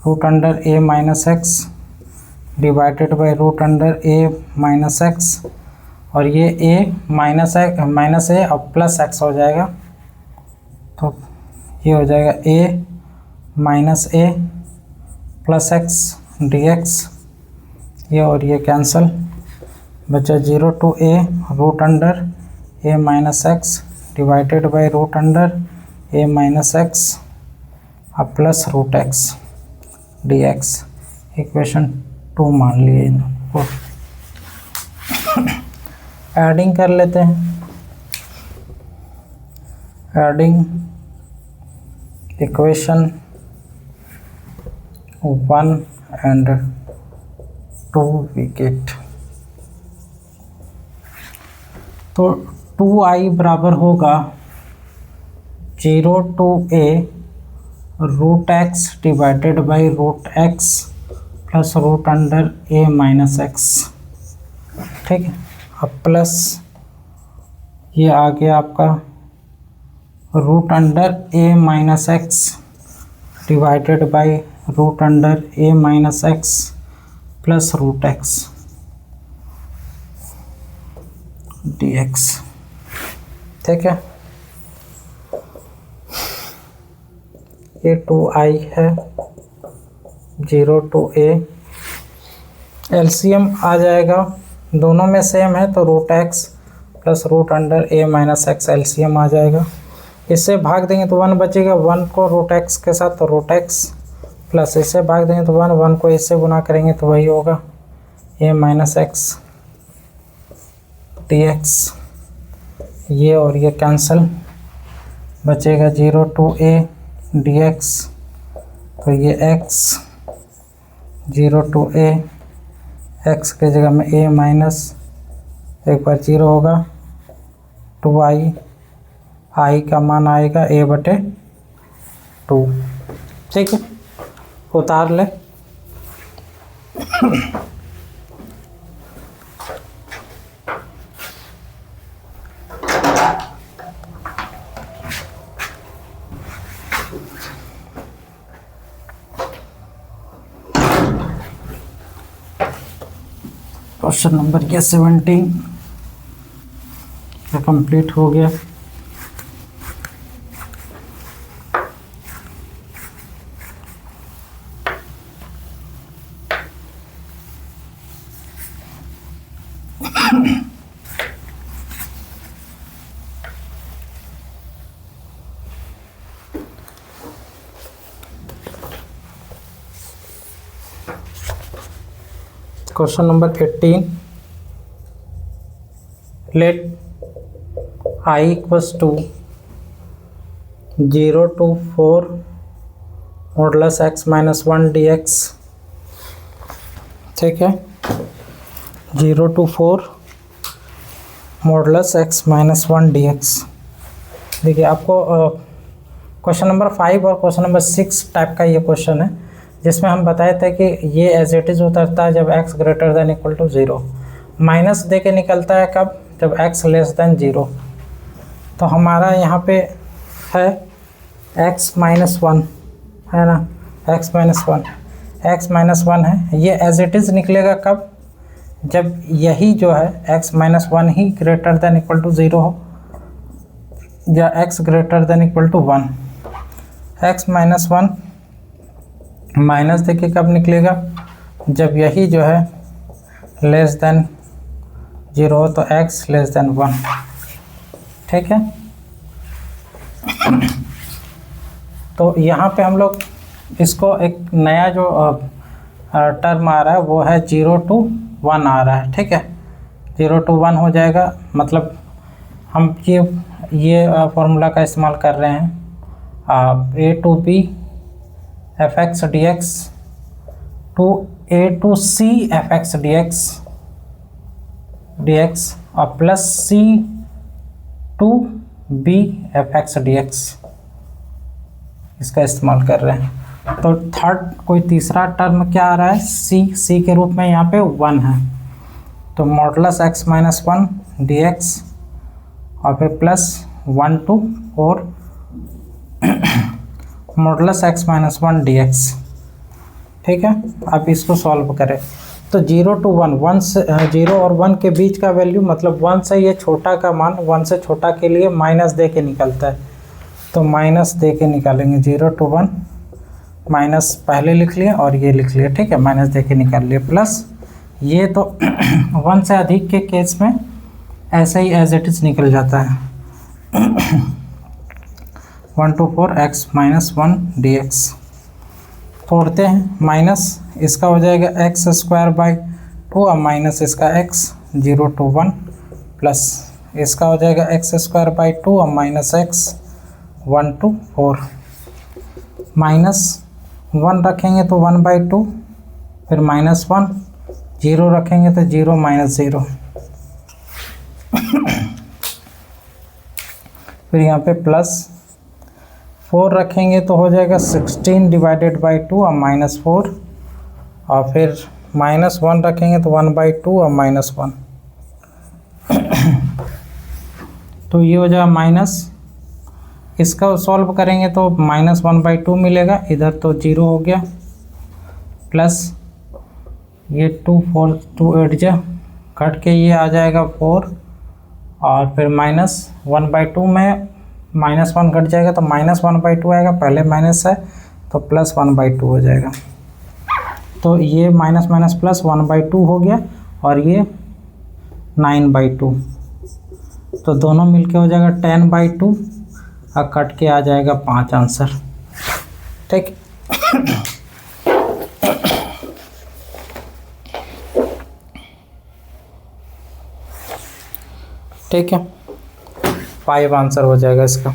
S1: root under a minus x divided by root under a minus x, और ये a माइनस a और प्लस एक्स हो जाएगा, तो ये हो जाएगा a minus a plus x D x. ये और ये कैंसल, बचा 0 to a root under a minus x divided by root under a minus x और plus root x D x. Equation 2 मान लिए इनको। एडिंग कर लेते हैं। Adding equation 1 and 2 we get, तो 2i बराबर होगा 0 to a root x divided by root x plus root under a minus x. ठीक है, अब प्लस ये आ गया आपका root under a minus x divided by root under a minus x plus root x D x. ठीक है, ये 2i है, 0 to a। एलसीएम आ जाएगा, दोनों में सेम है तो root x plus root under a minus x LCM आ जाएगा। इससे भाग देंगे तो 1 बचेगा, 1 को रूट एक्स के साथ तो रूट एक्स, प्लस इससे भाग देंगे तो 1 को इससे गुना करेंगे तो वही होगा a minus x D x. ये और ये कैंसल, बचेगा 0 to a डी एक्स, तो ये x 0 to a, x के जगह में a माइनस एक बार 0 होगा, 2i, i का मान आएगा a बटे 2। ठीक है, उतार ले। क्वेश्चन नंबर 17 कंप्लीट हो गया। Question number 18, let i equals to 0 to 4 modulus x minus 1 d x. ठीक है, 0 to 4 modulus x minus 1 d x. देखिए आपको क्वेश्चन नंबर 5 और क्वेश्चन नंबर 6 टाइप का ये क्वेश्चन है, जिसमें हम बताए थे कि ये एज इट इज़ उतरता है जब x greater than equal to 0, minus दे के निकलता है कब, जब x लेस देन 0। तो हमारा यहाँ पे है x माइनस 1 है ना, x माइनस 1 है। ये एज इट इज़ निकलेगा कब, जब यही जो है x माइनस 1 ही ग्रेटर देन इक्वल टू 0 हो, या x greater than equal to 1। x minus 1 minus देखिए कब निकलेगा, जब यही जो है लेस देन 0 हो तो x लेस देन 1, ठीक है। तो यहाँ पे हम लोग इसको एक नया जो टर्म आ रहा है वो है 0 to 1 आ रहा है, ठीक है। 0 to 1 हो जाएगा, मतलब हम ये फॉर्मूला का इस्तेमाल कर रहे हैं a to b fx dx to a to c fx dx और plus c to b fx dx, इसका इस्तेमाल कर रहे हैं। तो थर्ड कोई तीसरा टर्म क्या आ रहा है, c के रूप में यहाँ पे 1 है, तो मॉडुलस x माइनस 1 dx और फिर plus 1 to 4 modulus x minus 1 dx, ठीक है। अब इसको सॉल्व करें तो 0 to 1 से 0 और 1 के बीच का वैल्यू, मतलब 1 से ये छोटा का मान 1 से छोटा के लिए माइनस दे के निकलता है, तो माइनस दे के निकालेंगे। 0 to 1 माइनस पहले लिख लिए और ये लिख लिए, ठीक है, माइनस दे के निकाल लिए, प्लस ये तो 1 से अधिक के केस में ऐसे ही एज इट इज़ निकल जाता है। 1 to 4 x माइनस 1 dx, तोड़ते हैं, माइनस इसका हो जाएगा x स्क्वायर बाई 2 और माइनस इसका x 0 to 1 प्लस इसका हो जाएगा x स्क्वायर बाई 2 और माइनस x 1 to 4, माइनस 1 रखेंगे तो 1 बाई 2, फिर माइनस 1, 0 रखेंगे तो 0 माइनस 0, फिर यहाँ पे प्लस 4 रखेंगे तो हो जाएगा 16 डिवाइडेड बाई 2 और माइनस 4, और फिर माइनस 1 रखेंगे तो 1 बाई 2 और माइनस 1, तो ये हो जाएगा माइनस, इसका सॉल्व करेंगे तो माइनस 1 बाई 2 मिलेगा, इधर तो 0 हो गया, प्लस ये 2 4 2 8 जा कट के ये आ जाएगा 4, और फिर माइनस 1 बाई 2 में माइनस 1 कट जाएगा तो माइनस 1 बाई 2 आएगा, पहले माइनस है तो प्लस 1 बाई 2 हो जाएगा, तो ये माइनस माइनस प्लस 1 बाई 2 हो गया, और ये 9 बाई 2, तो दोनों मिलके हो जाएगा 10 बाई 2 और कट के आ जाएगा 5 आंसर, ठीक। ठीक है, 5 आंसर हो जाएगा इसका।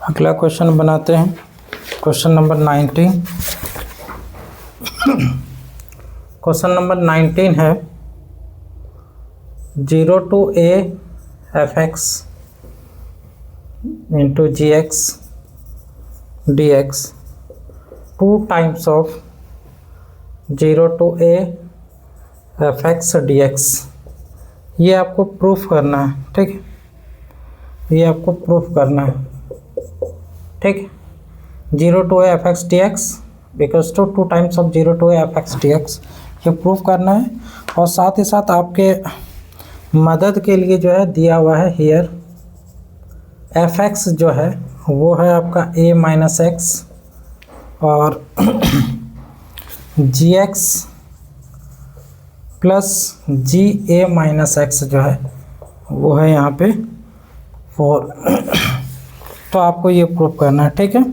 S1: अगला क्वेश्चन बनाते हैं, क्वेश्चन नंबर 19। क्वेश्चन नंबर 19 है 0 to a fx into gx dx 2 times of 0 to a fx dx, ये आपको प्रूफ करना है, ठीक, ये आपको प्रूफ करना है, ठीक। 0 to a fx dx because two 2 times of 0 to a fx dx, ये प्रूफ करना है। और साथ ही साथ आपके मदद के लिए जो है दिया हुआ है हियर fx जो है वो है आपका a माइनस एक्स, और gx plus g a minus x जो है वो है यहाँ पे 4। तो आपको ये प्रूफ करना है, ठीक है।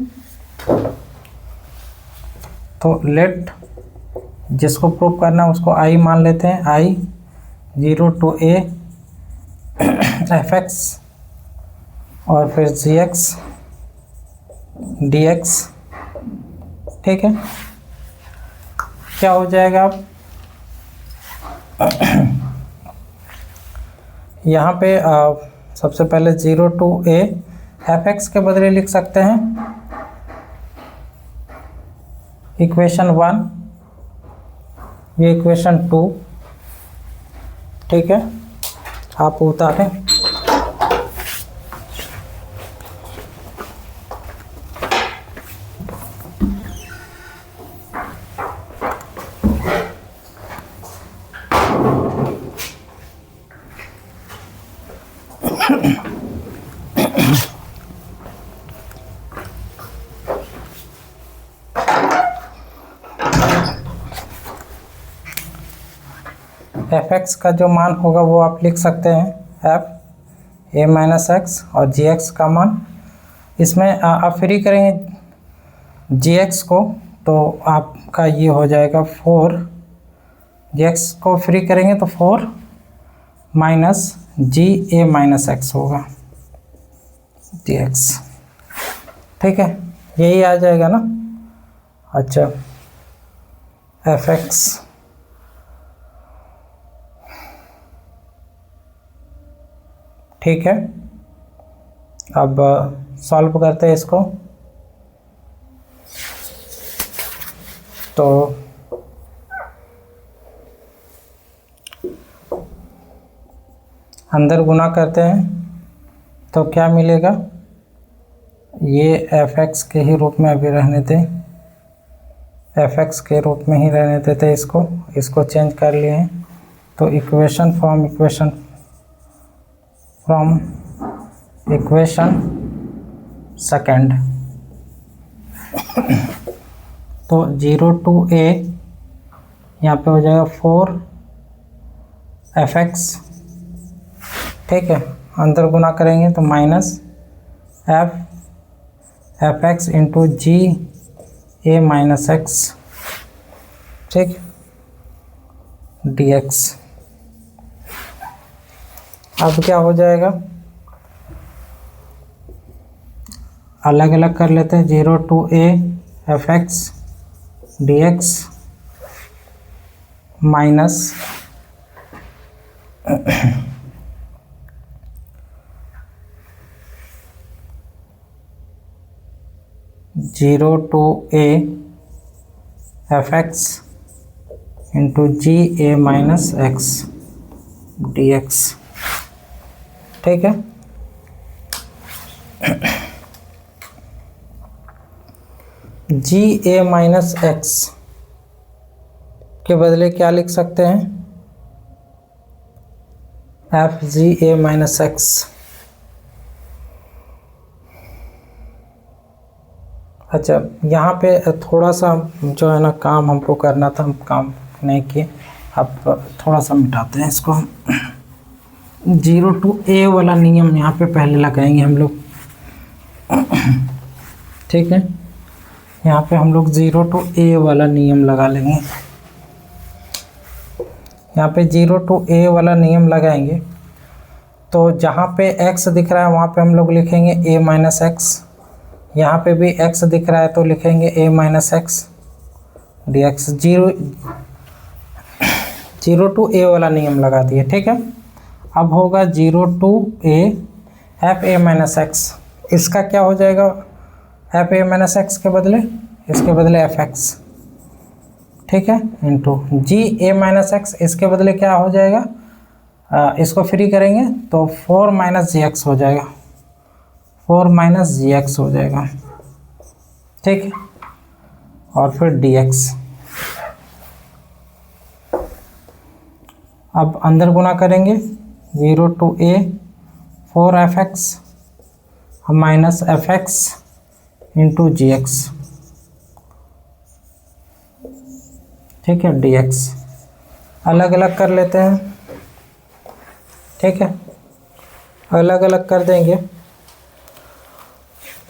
S1: तो लेट जिसको प्रूफ करना है उसको आई मान लेते हैं, आई 0 to a fx और फिर gx dx, ठीक है। क्या हो जाएगा अब यहाँ पे सबसे पहले 0 to a fx के बदले लिख सकते हैं इक्वेशन 1, ये इक्वेशन 2, ठीक है। आप उतारें। एफ एक्स का जो मान होगा वो आप लिख सकते हैं एफ ए माइनस एक्स, और जी एक्स का मान इसमें आप फ्री करेंगे जी एक्स को तो आपका ये हो जाएगा 4, जी एक्स को फ्री करेंगे तो 4 minus ji a minus x होगा जी एक्स। ठीक है, यही आ जाएगा ना। अच्छा, एफ एक्स ठीक है, अब सॉल्व करते हैं इसको। तो अंदर गुना करते हैं तो क्या मिलेगा, ये एफ एक्स के ही रूप में अभी रहने दें, एफ एक्स के रूप में ही रहने देते इसको चेंज कर लिए हैं। तो इक्वेशन फ्रॉम इक्वेशन सेकेंड, तो 0 to a यहाँ पे हो जाएगा 4 एफ एक्स। ठीक है, अंदर गुना करेंगे तो minus f x into g a minus x, ठीक, डी एक्स। अब क्या हो जाएगा, अलग अलग कर लेते हैं। 0 to a f x D x minus 0 to a f x into g a minus x D x. ठीक है, जी ए माइनस एक्स के बदले क्या लिख सकते हैं, F G a minus x. अच्छा, यहाँ पे थोड़ा सा जो है ना काम हमको करना था, हम काम नहीं किए। अब थोड़ा सा मिटाते हैं इसको। 0 to a वाला नियम यहाँ पे पहले लगाएंगे हम लोग। ठीक है, यहाँ पे हम लोग 0 to a वाला नियम लगा लेंगे। यहाँ पे 0 to a वाला नियम लगाएंगे तो जहाँ पे x दिख रहा है वहाँ पे हम लोग लिखेंगे a माइनस एक्स, यहाँ पे भी x दिख रहा है तो लिखेंगे a minus x D x. 0 to a वाला नियम लगा दिए। ठीक है, अब होगा 0 to a F A minus x, इसका क्या हो जाएगा, एफ ए माइनस एक्स के बदले इसके बदले एफ एक्स। ठीक है, into g a minus x, इसके बदले क्या हो जाएगा, इसको फ्री करेंगे तो 4 माइनस जी एक्स हो जाएगा, 4 माइनस जी एक्स हो जाएगा। ठीक है, और फिर डी एक्स। अब अंदर गुना करेंगे 0 to a 4 f x minus f x into g x. ठीक है, डी एक्स अलग अलग कर लेते हैं। ठीक है, अलग अलग कर देंगे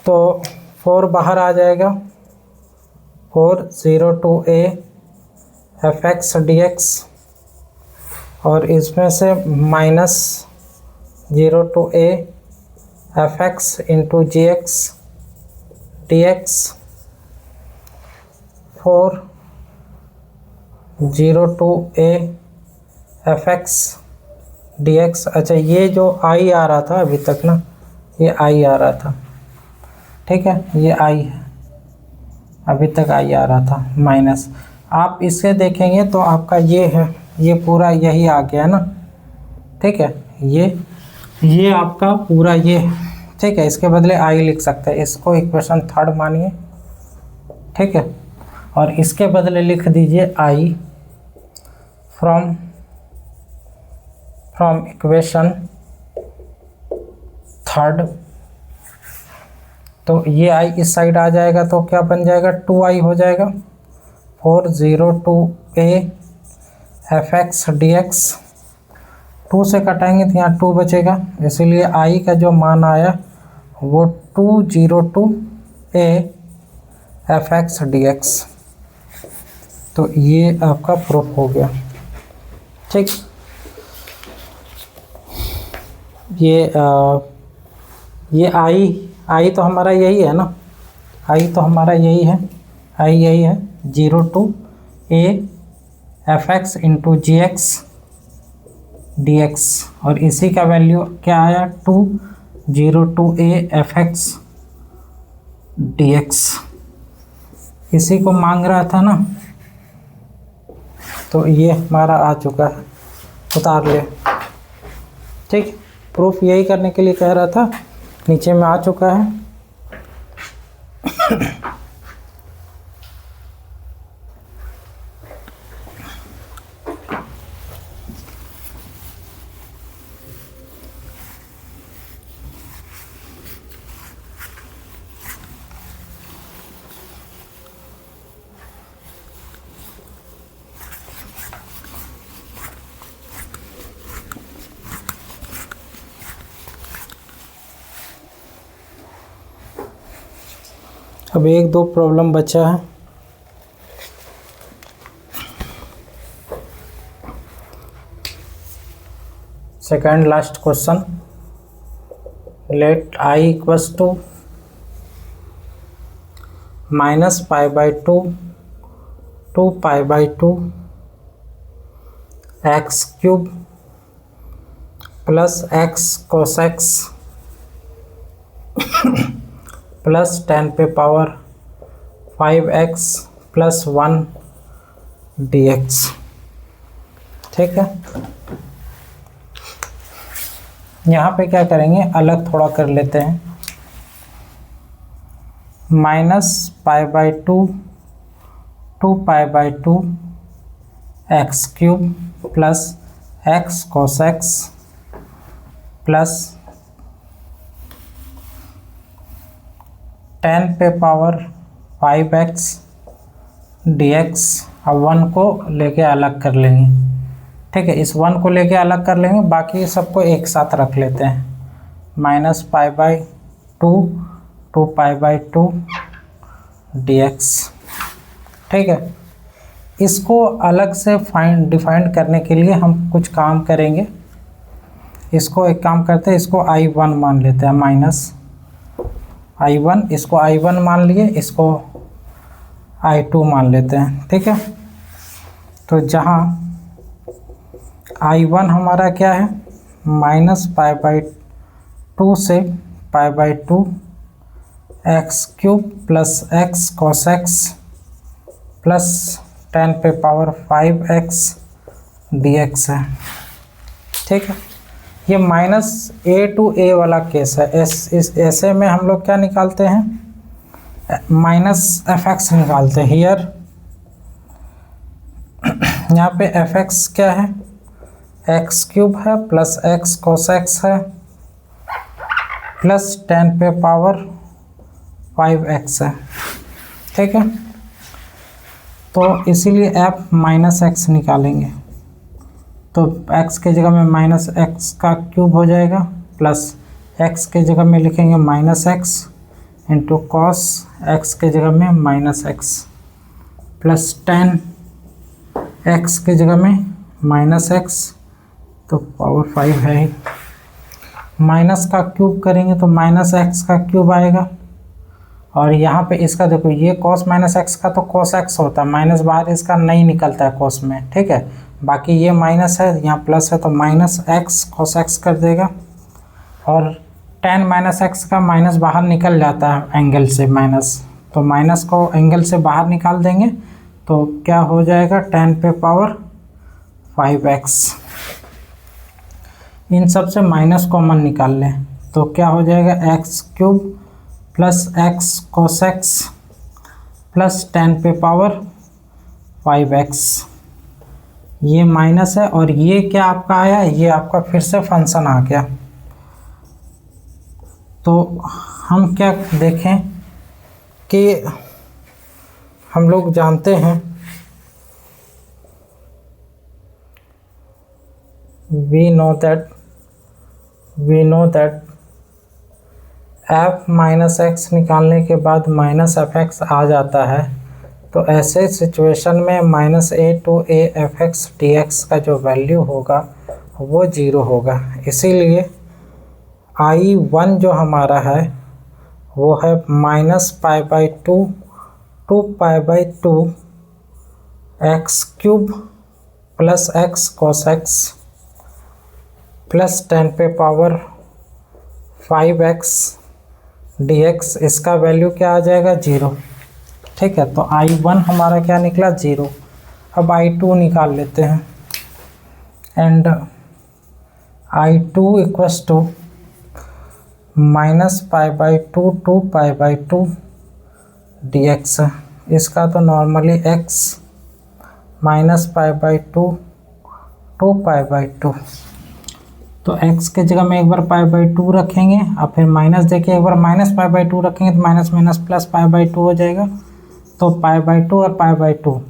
S1: तो 4 बाहर आ जाएगा, 4 0 to a f x D x, और इसमें से minus 0 to a f x into g x D x, 4 0 to a f x D x. अच्छा, ये जो आई आ रहा था अभी तक ना, ये आई आ रहा था। ठीक है, ये आई है, अभी तक आई आ रहा था माइनस। आप इसे देखेंगे तो आपका ये है, ये पूरा यही आ गया ना। ठीक है, ये आपका पूरा ये, ठीक है। इसके बदले आई लिख सकते हैं, इसको इक्वेशन थर्ड मानिए, ठीक है। और इसके बदले लिख दीजिए आई फ्रॉम इक्वेशन थर्ड। तो ये आई इस साइड आ जाएगा तो क्या बन जाएगा, 2i हो जाएगा। 402a fx dx, 2 से कटाएंगे तो यहाँ 2 बचेगा, इसीलिए i का जो मान आया वो 202a fx dx। तो ये आपका प्रूफ हो गया, ठीक। ये आई तो हमारा यही है ना, आई तो हमारा यही है, आई यही है 02a fx into g x D x, और इसी का वैल्यू क्या आया 202a fx dx, इसी को मांग रहा था ना। तो ये हमारा आ चुका है, उतार ले, ठीक। प्रूफ यही करने के लिए कह रहा था, नीचे में आ चुका है। अब एक दो प्रॉब्लम बचा है। Second last question, let i equals to -π/2 to π/2 x cube plus x cos x plus 10 पे पावर 5x प्लस 1 dx, ठीक है। यहाँ पे क्या करेंगे, अलग थोड़ा कर लेते हैं। -π/2 to π/2 x cube plus x cos x plus 10 पे पावर 5x dx। अब 1 को लेके अलग कर लेंगे, ठीक है। इस 1 को लेके अलग कर लेंगे, बाकी सबको एक साथ रख लेते हैं। -π/2 to π/2 dx, ठीक है। इसको अलग से डिफाइंड करने के लिए हम कुछ काम करेंगे। इसको एक काम करते हैं, इसको I1 मान लेते हैं, -I1, इसको I1 मान लिए, इसको I2 मान लेते हैं, ठीक है। तो जहाँ I1 हमारा क्या है, -π/2 से π/2 x cube plus x cos x plus 10 पे पावर 5x dx है, ठीक है। ये -a to a वाला केस है। ऐसे में हम लोग क्या निकालते हैं, -fx निकालते हैं। हियर यहाँ पे fx क्या है, x क्यूब है प्लस x cos x है प्लस 10 पे पावर 5x है, ठीक है। तो इसीलिए f -x निकालेंगे, तो x के जगह में -x का क्यूब हो जाएगा, प्लस x के जगह में लिखेंगे -x इंटू कॉस x के जगह में -x प्लस 10 x के जगह में -x, तो पावर 5 है ही। माइनस का क्यूब करेंगे तो -x का क्यूब आएगा, और यहाँ पे इसका देखो, ये cos -x का तो cos x होता है, माइनस बाहर इसका नहीं निकलता है cos में, ठीक है। बाकी ये माइनस है, यहाँ प्लस है, तो -x cos x कर देगा, और tan -x का माइनस बाहर निकल जाता है एंगल से माइनस, तो माइनस को एंगल से बाहर निकाल देंगे तो क्या हो जाएगा, tan पे पावर 5x। इन सब से माइनस कॉमन निकाल लें तो क्या हो जाएगा, x cube plus x cos x plus 10 पे पावर 5x। ये माइनस है और ये क्या आपका आया, ये आपका फिर से फंक्शन आ गया। तो हम क्या देखें कि हम लोग जानते हैं we know that f minus x निकालने के बाद माइनस एफ एक्स आ जाता है। तो ऐसे सिचुएशन में minus A to A F x D x का जो वैल्यू होगा वो 0 होगा। इसीलिए I1 जो हमारा है वो है minus pi by two pi by to x cube plus x cos x plus 10 पे पावर 5x dx। इसका वैल्यू क्या आ जाएगा, 0। ठीक है, तो I1 हमारा क्या निकला, 0। अब I2 निकाल लेते हैं and I2 equals to minus pi by two pi by two d x. इसका तो normally x minus pi by two pi by two. तो x के जगह में एक बार पाई बाई टू रखेंगे और फिर माइनस देखिए एक बार माइनस पाई बाई टू रखेंगे तो minus minus plus pi by to हो जाएगा। तो पाई बाई टू और पाई बाई टू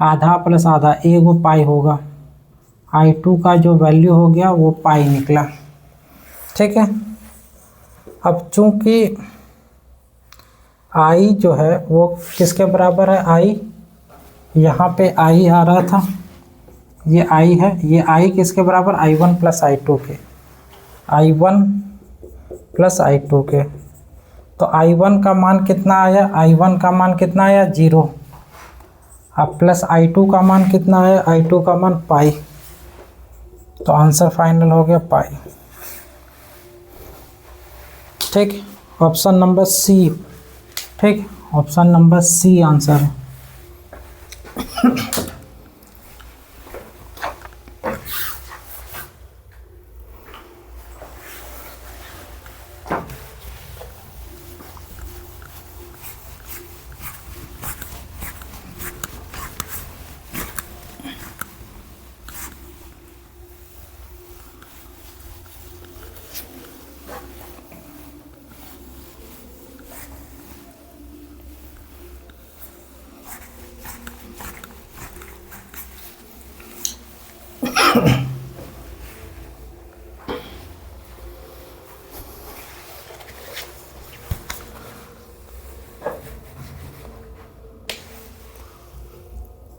S1: आधा प्लस आधा एक वो पाई होगा। I2 का जो वैल्यू हो गया वो पाई निकला। ठीक है, अब चूंकि I जो है वो किसके बराबर है, I यहाँ पे I आ रहा था, ये I है, ये I किसके बराबर, I1 प्लस I2 के, I1 प्लस I2 के। तो I1 का मान कितना आया, I1 का मान कितना आया, 0। अब प्लस I2 का मान कितना आया, I2 का मान पाई। तो आंसर फाइनल हो गया पाई। ठीक, ऑप्शन नंबर सी। ठीक, ऑप्शन नंबर सी आंसर है।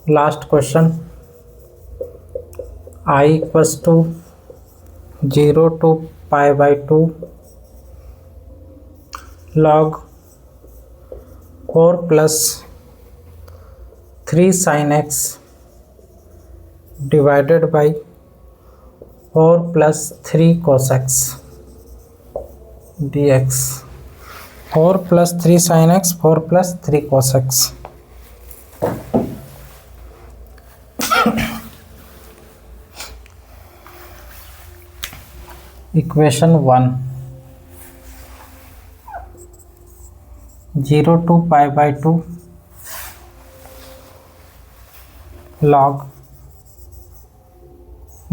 S1: Last question, I equals to 0 to pi by 2 log 4 plus 3 sin x divided by 4 plus 3 cos x dx। 4 plus 3 sin x 4 plus 3 cos x। Equation 1, 0 to pi by 2 log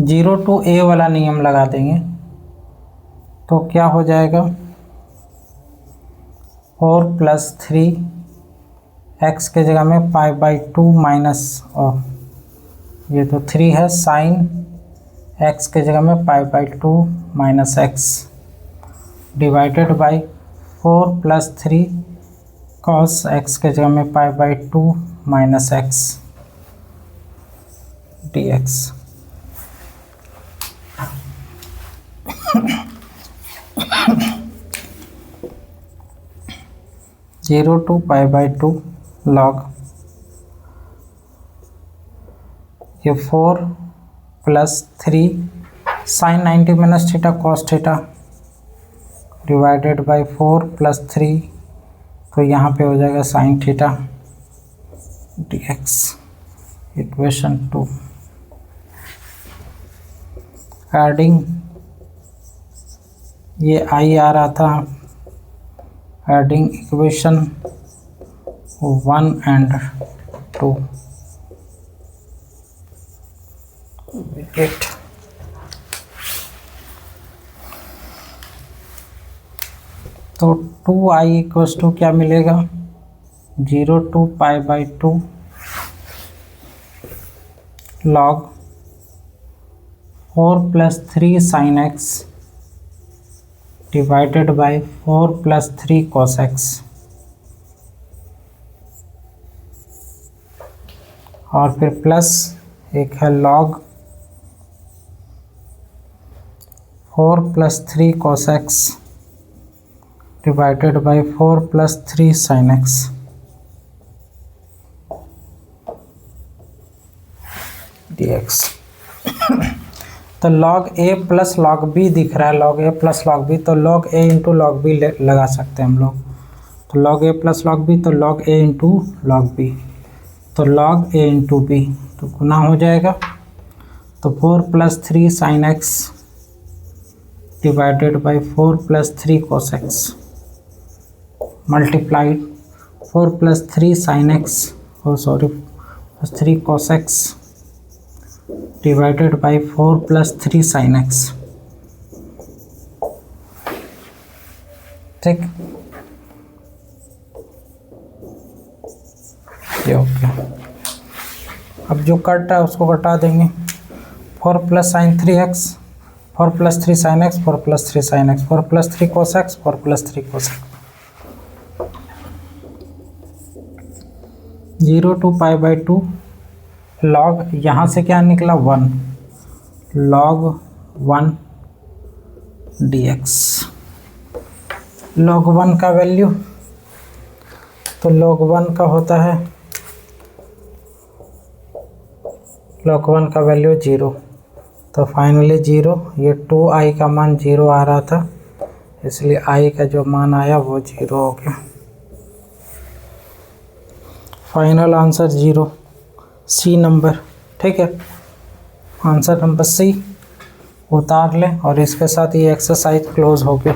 S1: 0 to a वाला नियम लगा देंगे तो क्या हो जाएगा, 4 प्लस 3 x के जगह में पाई बाई 2 माइनस, और ये तो 3 है, साइन x के जगह में pi by 2 minus x divided by 4 plus 3 cos x के जगह में pi by 2 minus x D x. 0 to pi by 2 log ये 4 plus 3 sine 90 minus theta cos theta divided by 4 plus 3, तो यहाँ पे हो जाएगा sine theta d x. Equation 2, adding ये आई आ रहा था एडिंग इक्वेशन 1 एंड 2 विकेट। तो 2i इक्वल्स टू क्या मिलेगा, 0 to π/2 log 4 + 3 sin x divided by 4 + 3 cos x, और फिर प्लस एक है log 4 + 3 cos x divided by 4 + 3 sin x। dx। तो log a plus log b दिख रहा है, log a plus log b, तो log a into log b लगा सकते हैं हम लोग। तो log a plus log b, तो log a into log b, तो log a इंटू b, तो गुना हो जाएगा। तो 4 + 3 sin x divided by 4 + 3 cos x multiplied 4 + 3 sin x + 3 cos x divided by 4 + 3 sin x। ठीक, ये ओके। अब जो कट है उसको कटा देंगे। 4 + sin 3x, 4 + 3 sin x, 4 + 3 sin x, 4 + 3 cos x, 4 + 3 cos x। 0 to π/2 log, यहाँ से क्या निकला 1, log 1 dx। log 1 का वैल्यू, तो log 1 का होता है, log 1 का वैल्यू 0, तो फाइनली 0। ये 2i का मान 0 आ रहा था, इसलिए i का जो मान आया वो 0 हो गया। Final answer 0, C number. ठीक है, आंसर नंबर सी उतार लें, और इसके साथ ये एक्सरसाइज क्लोज हो गया।